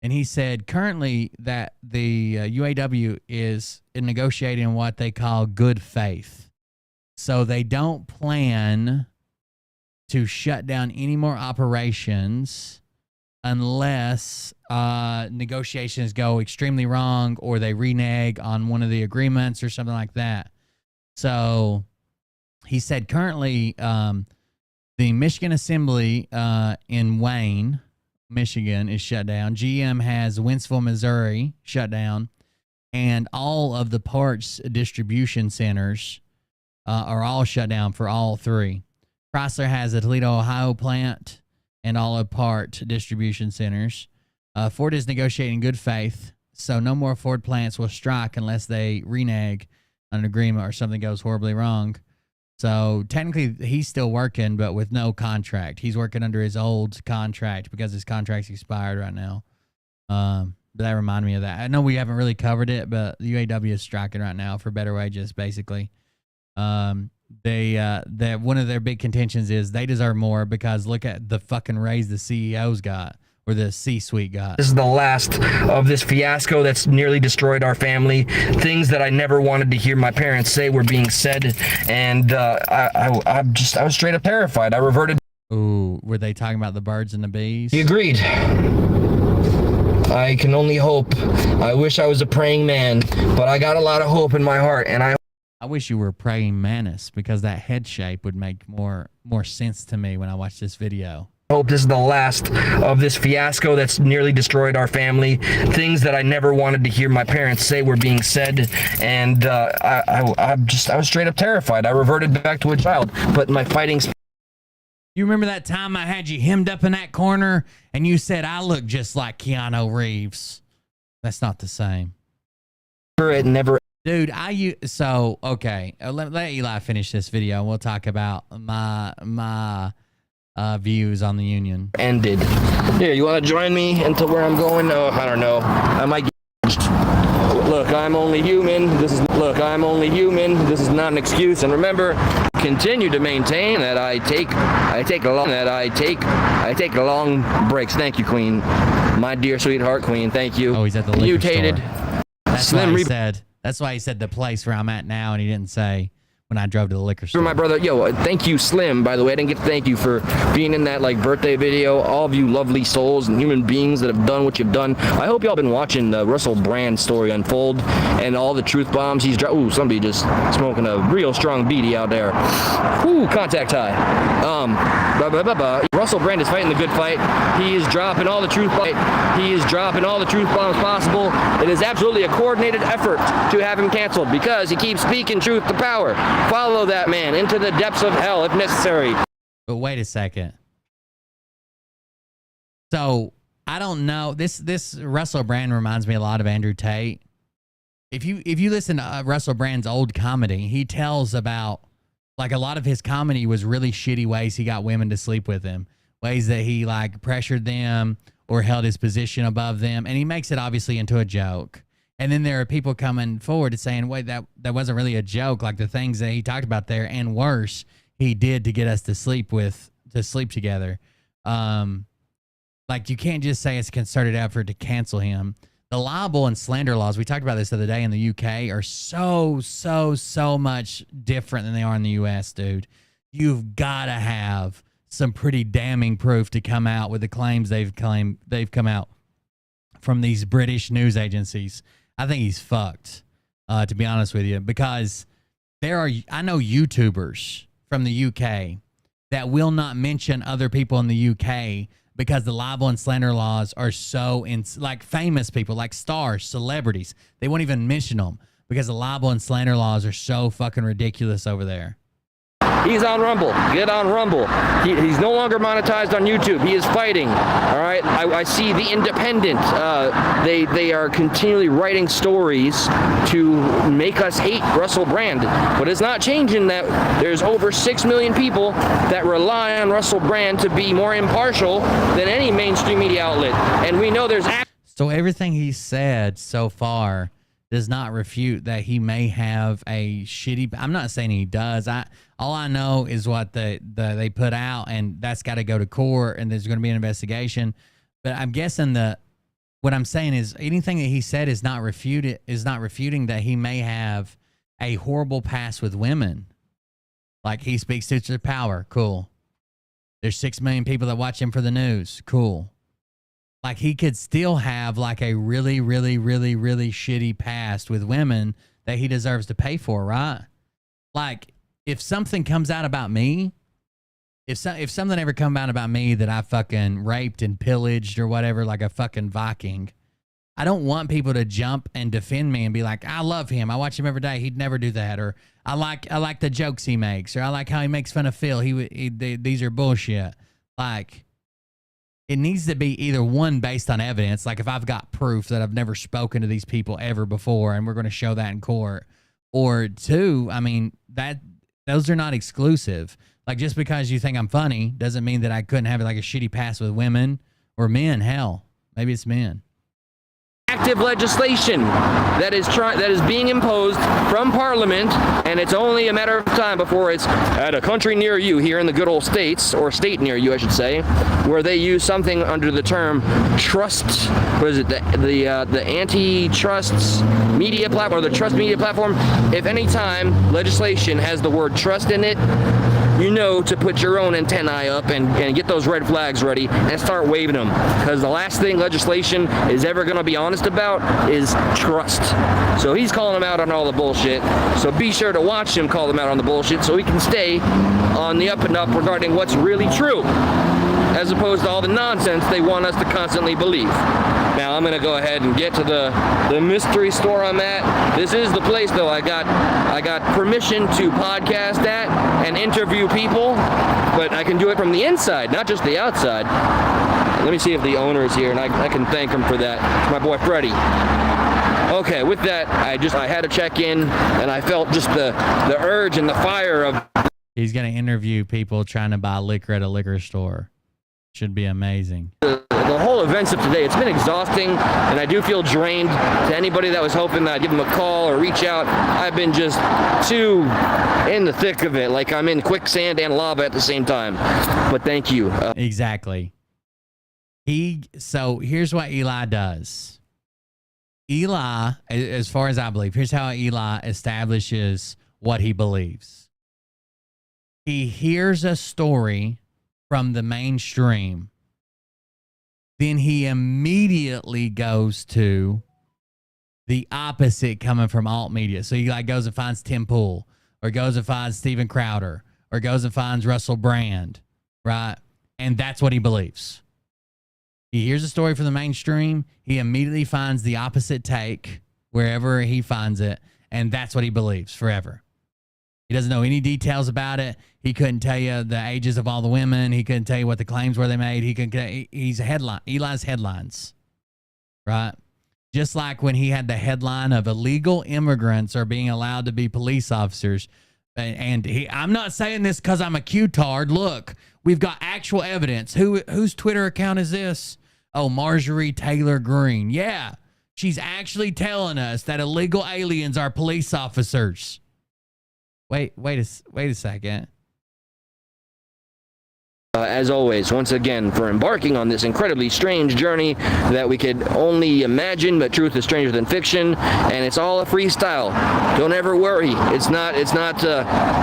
and he said currently that the UAW is negotiating what they call good faith. So they don't plan to shut down any more operations unless negotiations go extremely wrong or they renege on one of the agreements or something like that. So he said currently the Michigan Assembly in Wayne, Michigan is shut down. GM has Wentzville, Missouri shut down. And all of the parts distribution centers are all shut down for all three. Chrysler has a Toledo, Ohio plant and all of part distribution centers. Ford is negotiating in good faith, so no more Ford plants will strike unless they renege on an agreement or something goes horribly wrong. So technically he's still working, but with no contract. He's working under his old contract because his contract's expired right now. But that reminded me of that. I know we haven't really covered it, but the UAW is striking right now for better wages, basically. They one of their big contentions is they deserve more because look at the fucking raise the CEOs got or the C-suite got. This is the last of this fiasco that's nearly destroyed our family. Things that I never wanted to hear my parents say were being said, and I was straight up terrified. I reverted. Ooh, were they talking about the birds and the bees? He agreed. I can only hope. I wish I was a praying man, but I got a lot of hope in my heart, and I wish you were a praying mantis because that head shape would make more sense to me when I watch this video. hope this is the last of this fiasco that's nearly destroyed our family. Things that I never wanted to hear my parents say were being said, and I was straight up terrified. I reverted back to a child, but my fighting. You remember that time I had you hemmed up in that corner and you said I look just like Keanu Reeves? That's not the same. It never. Dude, okay. Let Eli finish this video and we'll talk about my views on the union. Ended. Here, you want to join me into where I'm going? Oh, I don't know. I might get. Look, I'm only human. This is not an excuse. And remember, continue to maintain that I take long breaks. Thank you, Queen. My dear sweetheart, Queen. Thank you. Oh, he's at the liquor Mutated. store. That's why he said the place where I'm at now, and he didn't say when I drove to the liquor store. For my brother, thank you, Slim, by the way. I didn't get to thank you for being in that birthday video. All of you lovely souls and human beings that have done what you've done. I hope y'all been watching the Russell Brand story unfold and all the truth bombs he's dropped. Ooh, somebody just smoking a real strong beady out there. Ooh, contact high. Russell Brand is fighting the good fight. He is dropping all the truth bombs. Possible. It is absolutely a coordinated effort to have him canceled because he keeps speaking truth to power. Follow that man into the depths of hell if necessary. But wait a second. So I don't know. This Russell Brand reminds me a lot of Andrew Tate. If you listen to Russell Brand's old comedy, he tells about a lot of his comedy was really shitty ways he got women to sleep with him, ways that he pressured them or held his position above them. And he makes it obviously into a joke. And then there are people coming forward and saying, wait, that wasn't really a joke. Like the things that he talked about there and worse, he did to get us to sleep together. Like you can't just say it's a concerted effort to cancel him. The libel and slander laws, we talked about this the other day in the UK, are so much different than they are in the US, dude. You've got to have some pretty damning proof to come out with the claims they've come out from these British news agencies. I think he's fucked, to be honest with you, because I know YouTubers from the UK that will not mention other people in the UK because the libel and slander laws are so like famous people, like stars, celebrities. They won't even mention them because the libel and slander laws are so fucking ridiculous over there. He's on Rumble. Get on Rumble. He's no longer monetized on YouTube. He is fighting. All right. I see The Independent. They are continually writing stories to make us hate Russell Brand. But it's not changing that there's over 6 million people that rely on Russell Brand to be more impartial than any mainstream media outlet. And we know there's... So everything he said so far does not refute that he may have a shitty... I'm not saying he does. All I know is what they put out, and that's got to go to court, and there's going to be an investigation. But I'm guessing what I'm saying is anything that he said is not refuting that he may have a horrible past with women. Like he speaks to their power. Cool. There's 6 million people that watch him for the news. Cool. Like he could still have like a really, really, really, really shitty past with women that he deserves to pay for, right? Like if something comes out about me, if something ever come out about me that I fucking raped and pillaged or whatever, like a fucking Viking, I don't want people to jump and defend me and be like, I love him. I watch him every day. He'd never do that. Or I like the jokes he makes, or I like how he makes fun of Phil. These are bullshit. Like, it needs to be either one based on evidence. Like if I've got proof that I've never spoken to these people ever before and we're going to show that in court, or two, I mean, those are not exclusive. Like just because you think I'm funny doesn't mean that I couldn't have like a shitty past with women or men. Hell, maybe it's men. Active legislation that is being imposed from Parliament, and it's only a matter of time before it's at a country near you here in the good old States, or state near you, I should say, where they use something under the term trust. What is it? The antitrust media platform, or the trust media platform. If any time legislation has the word trust in it, you know to put your own antennae up and get those red flags ready and start waving them. Because the last thing legislation is ever going to be honest about is trust. So he's calling them out on all the bullshit. So be sure to watch him call them out on the bullshit so he can stay on the up and up regarding what's really true, as opposed to all the nonsense they want us to constantly believe. Now I'm gonna go ahead and get to the mystery store I'm at. This is the place though. I got permission to podcast at and interview people, but I can do it from the inside, not just the outside. Let me see if the owner is here, and I can thank him for that. It's my boy Freddie. Okay, with that, I had to check in, and I felt just the urge and the fire of... He's gonna interview people trying to buy liquor at a liquor store. Should be amazing. The whole events of today, it's been exhausting, and I do feel drained. To anybody that was hoping that I'd give them a call or reach out, I've been just too in the thick of it, like I'm in quicksand and lava at the same time. But thank you. Exactly. So here's what Eli does. Eli, as far as I believe, here's how Eli establishes what he believes. He hears a story from the mainstream, then he immediately goes to the opposite coming from alt media. So he like goes and finds Tim Pool, or goes and finds Steven Crowder, or goes and finds Russell Brand, right? And that's what he believes. He hears a story from the mainstream, he immediately finds the opposite take wherever he finds it, and that's what he believes forever. He doesn't know any details about it. He couldn't tell you the ages of all the women. He couldn't tell you what the claims were they made. He's a headline. Eli's headlines, right? Just like when he had the headline of illegal immigrants are being allowed to be police officers. And I'm not saying this because I'm a Q-tard. Look, we've got actual evidence. Whose Twitter account is this? Oh, Marjorie Taylor Greene. Yeah, she's actually telling us that illegal aliens are police officers. Wait a second. As always, once again, for embarking on this incredibly strange journey that we could only imagine, but truth is stranger than fiction, and it's all a freestyle. Don't ever worry. It's not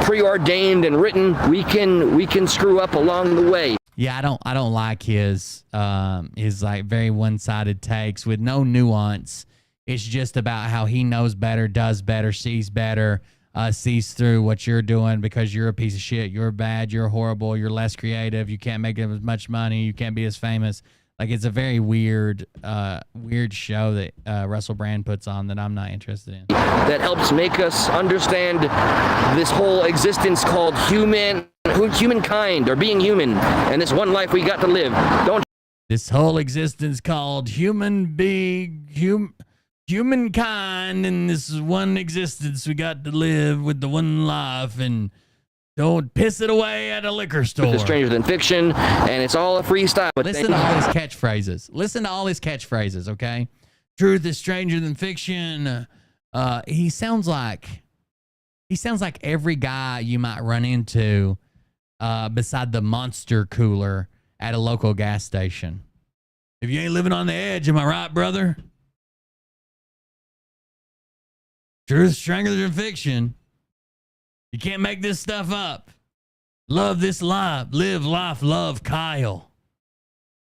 preordained and written. We can screw up along the way. Yeah, I don't like his like very one-sided takes with no nuance. It's just about how he knows better, does better, sees better. Sees through what you're doing because you're a piece of shit. You're bad. You're horrible. You're less creative. You can't make as much money. You can't be as famous. Like, it's a very weird show that Russell Brand puts on that I'm not interested in. That helps make us understand this whole existence called humankind, or being human, and this one life we got to live. This whole existence called humankind, and this is one existence we got to live with the one life, and don't piss it away at a liquor store. It's stranger than fiction, and it's all a freestyle. Listen to all his catchphrases. Listen to all his catchphrases, okay? Truth is stranger than fiction. He sounds like every guy you might run into beside the Monster cooler at a local gas station. If you ain't living on the edge, am I right, brother? Truth stranger than fiction. You can't make this stuff up. Love this life. Live life. Love Kyle.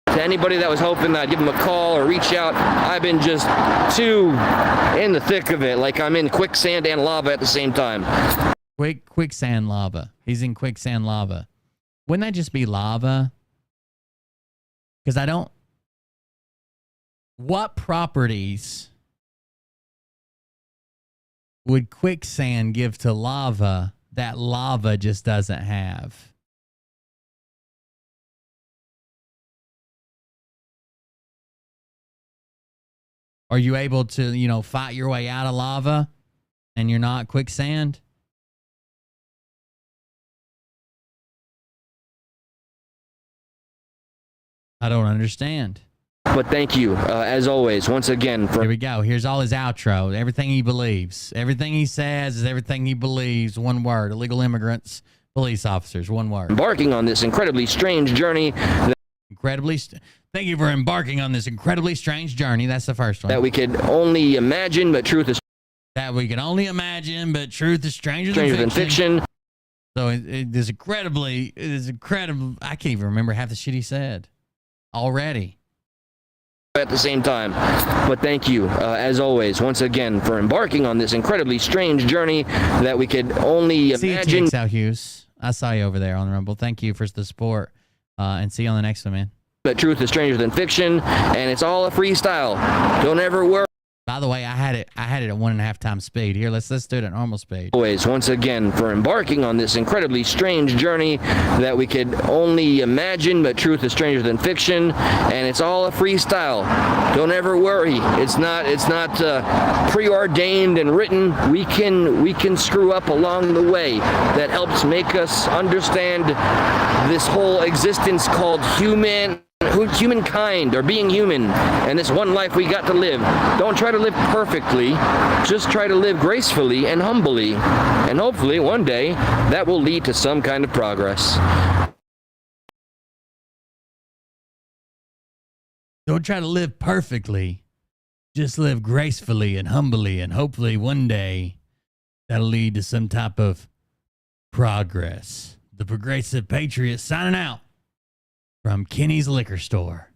To anybody that was hoping that I'd give them a call or reach out, I've been just too in the thick of it. Like I'm in quicksand and lava at the same time. Quicksand lava. He's in quicksand lava. Wouldn't that just be lava? Because I don't... What properties would quicksand give to lava that lava just doesn't have? Are you able to, fight your way out of lava and you're not quicksand? I don't understand. But thank you, as always, once again. Here we go. Here's all his outro. Everything he believes. Everything he says is everything he believes. One word. Illegal immigrants, police officers. One word. Embarking on this incredibly strange journey. Thank you for embarking on this incredibly strange journey. That's the first one. That we could only imagine, but truth is... That we can only imagine, but truth is stranger than fiction. So it is incredible. I can't even remember half the shit he said already. At the same time. But thank you, as always, once again, for embarking on this incredibly strange journey that we could only imagine. See you, Hughes. I saw you over there on the Rumble. Thank you for the support, and see you on the next one, man. But truth is stranger than fiction, and it's all a freestyle. Don't ever worry. By the way, I had it at 1.5 times speed. Here, let's do it at normal speed. Always, once again, for embarking on this incredibly strange journey that we could only imagine, but truth is stranger than fiction, and it's all a freestyle. Don't ever worry. It's not preordained and written. We can screw up along the way. That helps make us understand this whole existence called humankind, or being human, and this one life we got to live. Don't try to live perfectly, just try to live gracefully and humbly, and hopefully one day that will lead to some kind of progress. Don't try to live perfectly, just live gracefully and humbly, and hopefully one day that'll lead to some type of progress. The Progressive Patriot signing out from Kenny's Liquor Store.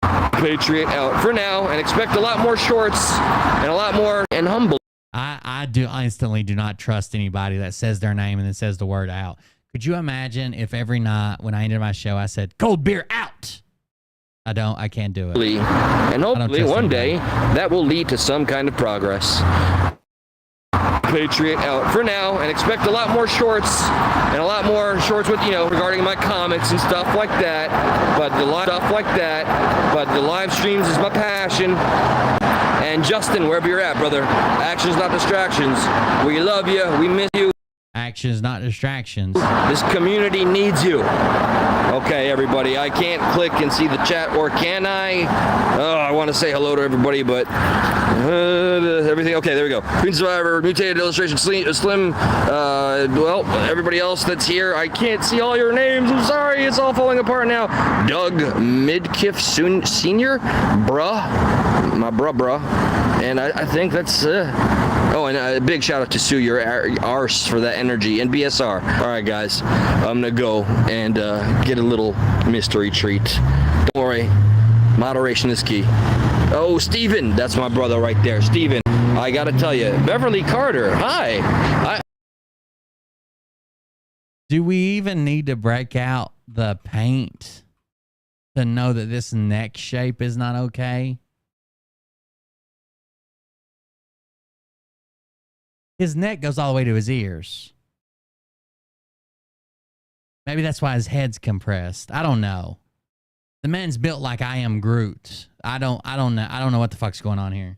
Patriot out for now, and expect a lot more shorts and a lot more and humble. I instantly do not trust anybody that says their name and then says the word out. Could you imagine if every night when I ended my show I said cold beer out? I can't do it. And hopefully one day that will lead to some kind of progress. Patriot out for now, and expect a lot more shorts and a lot more shorts with, regarding my comics and stuff like that. But the live streams is my passion. And Justin, wherever you're at, brother, actions not distractions. We love you. We miss you. Actions, not distractions. This community needs you. Okay, everybody, I can't click and see the chat, or can I? Oh, I want to say hello to everybody, but everything. Okay, there we go. Green Survivor, Mutated Illustration, Slim. Well, everybody else that's here, I can't see all your names. I'm sorry, it's all falling apart now. Doug Midkiff Senior, my bruh. And I think that's. Oh, and a big shout out to Sue, your arse for that energy, and BSR. All right, guys, I'm gonna go and get a little mystery treat. Don't worry, moderation is key. Oh, Steven, that's my brother right there. Steven, I gotta tell you, Beverly Carter, hi. Do we even need to break out the paint to know that this neck shape is not okay? His neck goes all the way to his ears. Maybe that's why his head's compressed. I don't know. The man's built like I am Groot. I don't know what the fuck's going on here.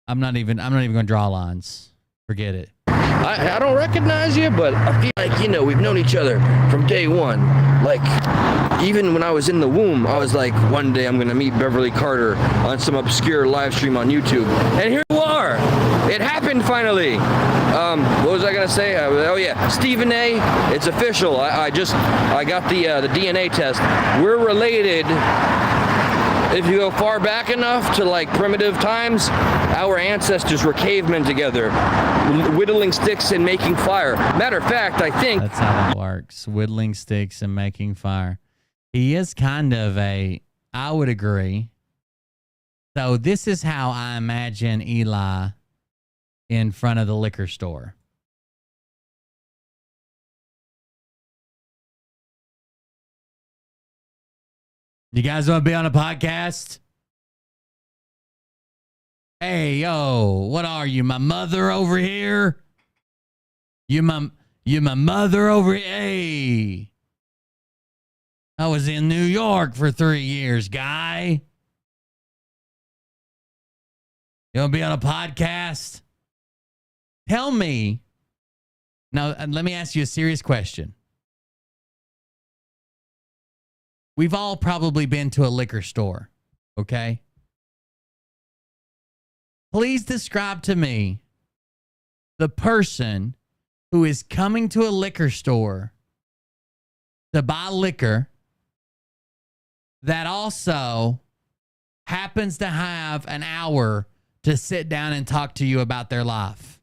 I'm not even gonna draw lines. Forget it. I don't recognize you, but I feel like, we've known each other from day one. Like, even when I was in the womb, I was like, one day I'm going to meet Beverly Carter on some obscure live stream on YouTube. And here you are. It happened finally. What was I going to say? Oh, yeah. Stephen A., it's official. I got the DNA test. We're related. If you go far back enough to like primitive times, our ancestors were cavemen together, whittling sticks and making fire. Matter of fact, I think that's how that works. Whittling sticks and making fire. He is kind of I would agree. So this is how I imagine Eli in front of the liquor store. You guys want to be on a podcast? Hey, yo, what are you, my mother over here? You my mother over here? Hey. I was in New York for 3 years, guy. You want to be on a podcast? Tell me. Now, let me ask you a serious question. We've all probably been to a liquor store, okay? Please describe to me the person who is coming to a liquor store to buy liquor that also happens to have an hour to sit down and talk to you about their life.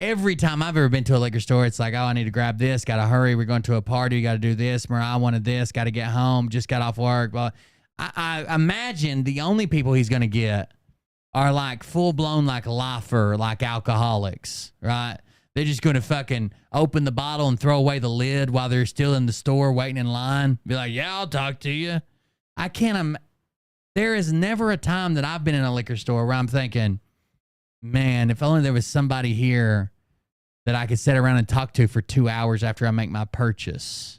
Every time I've ever been to a liquor store, it's like, oh, I need to grab this. Got to hurry. We're going to a party. Got to do this. Mariah wanted this. Got to get home. Just got off work. Well, I imagine the only people he's going to get are like full-blown like lifer, like alcoholics, right? They're just going to fucking open the bottle and throw away the lid while they're still in the store waiting in line. Be like, yeah, I'll talk to you. I can't. There is never a time that I've been in a liquor store where I'm thinking, man, if only there was somebody here that I could sit around and talk to for 2 hours after I make my purchase.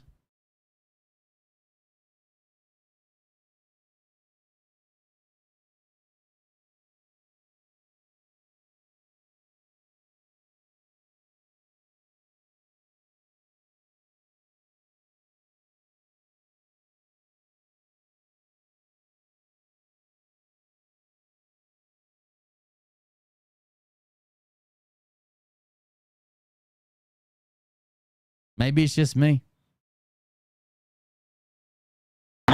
Maybe it's just me.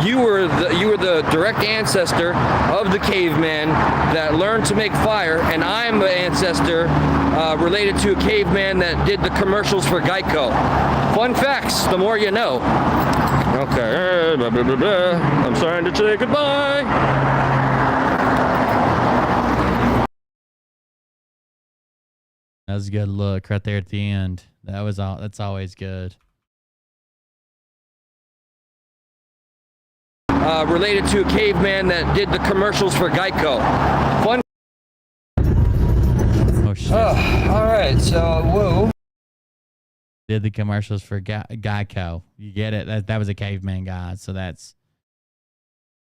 you were the direct ancestor of the caveman that learned to make fire, and I'm an ancestor related to a caveman that did the commercials for Geico. Fun facts, the more you know. Okay, blah, blah, blah, blah. I'm starting to say goodbye. That was a good look right there at the end. That's always good. Related to a caveman that did the commercials for Geico. Fun. Oh shit! All right, so whoa. Did the commercials for Geico? You get it? That was a caveman guy. So that's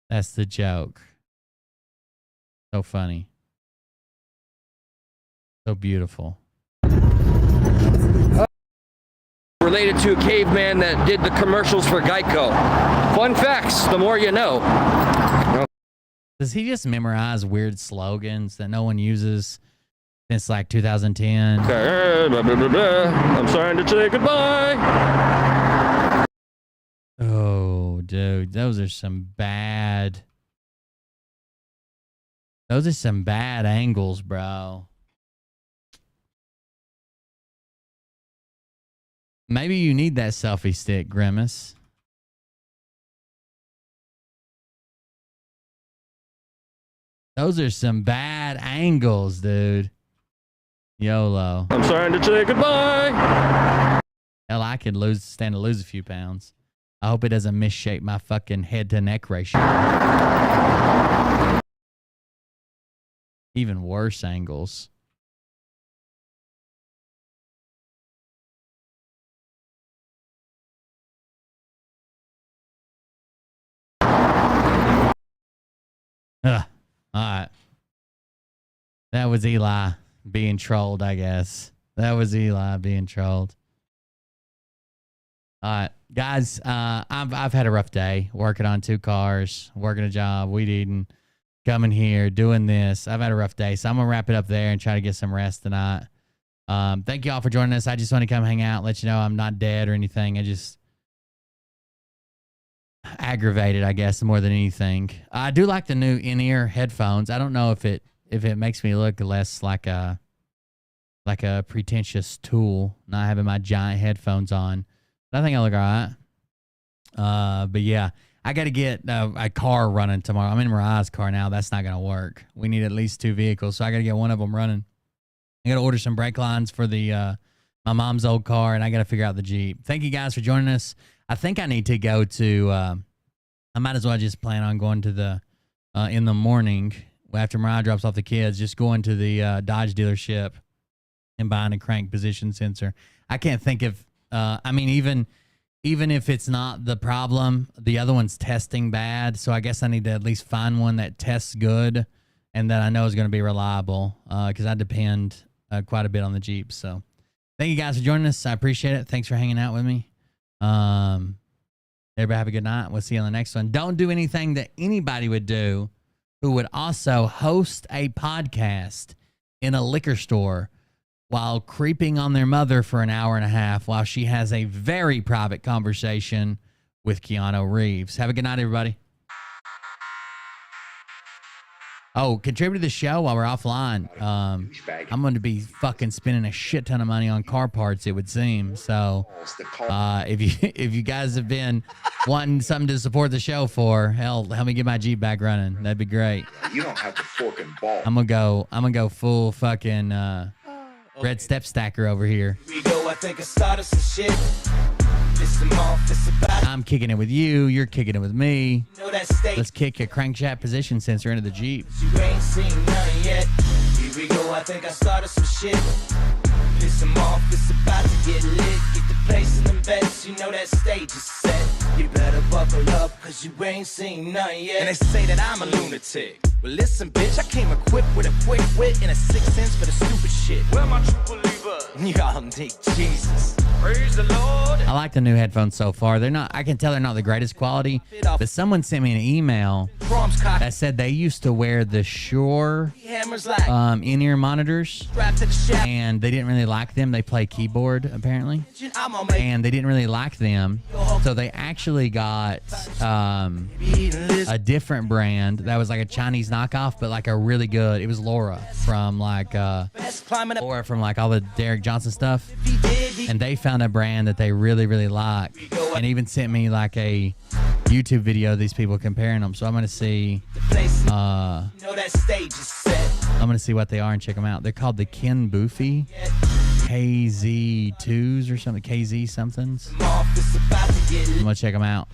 the joke. So funny. So beautiful. Related to a caveman that did the commercials for Geico. Fun facts, the more you know. Does he just memorize weird slogans that no one uses since like 2010? Okay, blah, blah, blah, blah. I'm starting to say goodbye. Oh, dude, those are some bad angles, bro. Maybe you need that selfie stick, Grimace. Those are some bad angles, dude. YOLO. I'm starting to say goodbye. Hell, I could stand to lose a few pounds. I hope it doesn't misshape my fucking head to neck ratio. Even worse angles. All right. That was Eli being trolled, I guess. That was Eli being trolled. All right, guys, I've had a rough day working on 2 cars, working a job, weed eating, coming here, doing this. I've had a rough day, so I'm going to wrap it up there and try to get some rest tonight. Thank you all for joining us. I just want to come hang out, let you know I'm not dead or anything. I just aggravated, I guess, more than anything. I do like the new in-ear headphones. I don't know if it makes me look less like a pretentious tool, not having my giant headphones on. But I think I look all right. But yeah, I got to get a car running tomorrow. I'm in Mariah's car now. That's not going to work. We need at least 2 vehicles, so I got to get one of them running. I got to order some brake lines for the my mom's old car, and I got to figure out the Jeep. Thank you guys for joining us. I think I need to go to, I might as well just plan on going to the, in the morning, after Mariah drops off the kids, just going to the Dodge dealership and buying a crank position sensor. I can't think of, I mean, even if it's not the problem, the other one's testing bad. So I guess I need to at least find one that tests good and that I know is going to be reliable, because I depend quite a bit on the Jeep. So thank you guys for joining us. I appreciate it. Thanks for hanging out with me. Everybody have a good night. We'll see you on the next one. Don't do anything that anybody would do who would also host a podcast in a liquor store while creeping on their mother for an hour and a half while she has a very private conversation with Keanu Reeves. Have a good night, everybody. Oh, contribute to the show while we're offline. I'm going to be fucking spending a shit ton of money on car parts, it would seem. So if you guys have been wanting something to support the show for, hell, help me get my Jeep back running. That'd be great. You don't have the fucking ball. I'm gonna go full fucking red step stacker over here. Here we go, I think I started some shit. I'm kicking it with you. You're kicking it with me. You know that state. Let's kick a crankshaft position sensor into the Jeep. You ain't seen none yet. Here we go, I think I started some shit. Piss 'em off, it's about to get lit. Get the place in them beds, you know that stage is set. You better buckle up, cause you ain't seen none yet. And they say that I'm a lunatic. Well, listen, bitch, I came equipped with a quick wit and a 6th sense for the stupid shit. Where my true believer? Y'all need Jesus. Praise the Lord. I like the new headphones so far. They're not, I can tell they're not the greatest quality, but someone sent me an email that said they used to wear the Shure in-ear monitors, and they didn't really like them. They play keyboard, apparently, and they didn't really like them, so they actually got a different brand that was like a Chinese knockoff, but like a really good, it was Laura from like all the Derek Johnson stuff, and they found a brand that they really, really like, and even sent me like a YouTube video of these people comparing them. So I'm gonna see I'm gonna see what they are and check them out. They're called the Ken Boofy KZ2s or something, KZ somethings. I'm gonna check them out.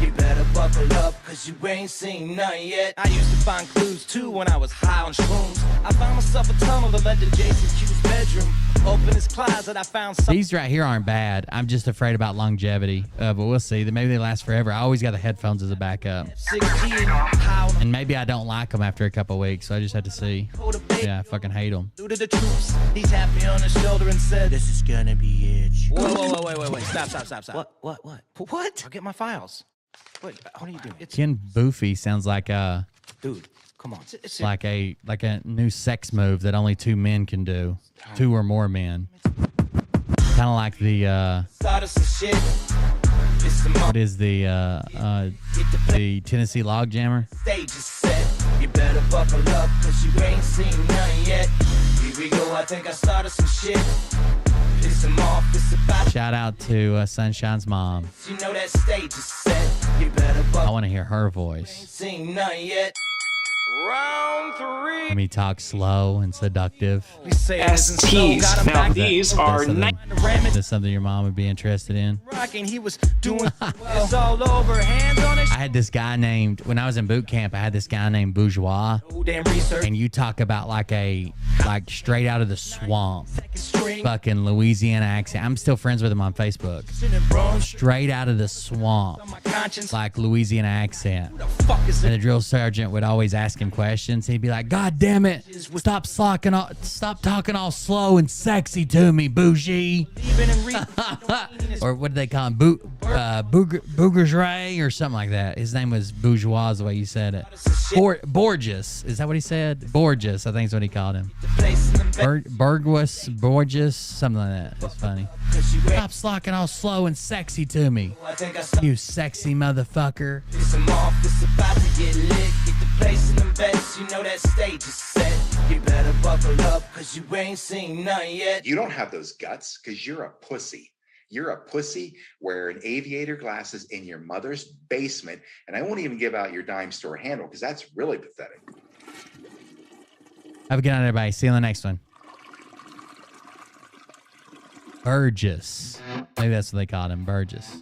You better buckle up, cause you ain't seen none yet. I used to find clues too when I was high on shrooms. I found myself a tunnel that led to Jason Q's bedroom. Open his closet, I found something. These right here aren't bad. I'm just afraid about longevity. But we'll see. Maybe they last forever. I always got the headphones as a backup. 16, how And maybe I don't like them after a couple weeks, so I just had to see. Yeah, I fucking hate them. due to the troops. He tapped me on the shoulder and said, "This is gonna be it." Whoa, wait. Stop. What? I'll get my files. Wait, what are you doing? Ken Boofy sounds like a Dude, come on. like a new sex move that only two men can do, two or more men. Kind of like the Started some shit. It's the what is the Tennessee Log Jammer? stage is set. You better buckle up, cause you ain't seen none yet. Here we go, I think I started some shit. Piss him off, it's about Shout out to Sunshine's mom. you know that stage is set. You better I buckle want to hear her ain't voice. seen none yet. Round 3. Let me talk slow and seductive. STs. Now these are nice. Is this something your mom would be interested in? Rocking, he was doing well. It's all over, hands on his I had this guy named, when I was in boot camp, I had this guy named Bourgeois. damn research. And you talk about like straight out of the swamp, String. fucking Louisiana accent. I'm still friends with him on Facebook. Straight out of the swamp, My conscience. like Louisiana accent. Fuck is And it? the drill sergeant would always ask him questions. He'd be like, "God damn it, stop talking all slow and sexy to me, bougie." Even in re- Or what did they call him? Bourgeois or something like that. His name was Bourgeois, is the way you said it. Borges. Is that what he said? Borges, I think is what he called him. place in the Borges, something like that. It's funny. cause you ain't. Stop slocking all slow and sexy to me, I think I started you sexy motherfucker. piss him off. It's about to get lit. Get the place in them beds. You know that stage is set. You better buckle up, cause you ain't seen none yet. You don't have those guts because you're a pussy. You're a pussy wearing aviator glasses in your mother's basement. And I won't even give out your dime store handle because that's really pathetic. Have a good night, everybody. See you on the next one. Burgess. Maybe that's what they called him, Burgess.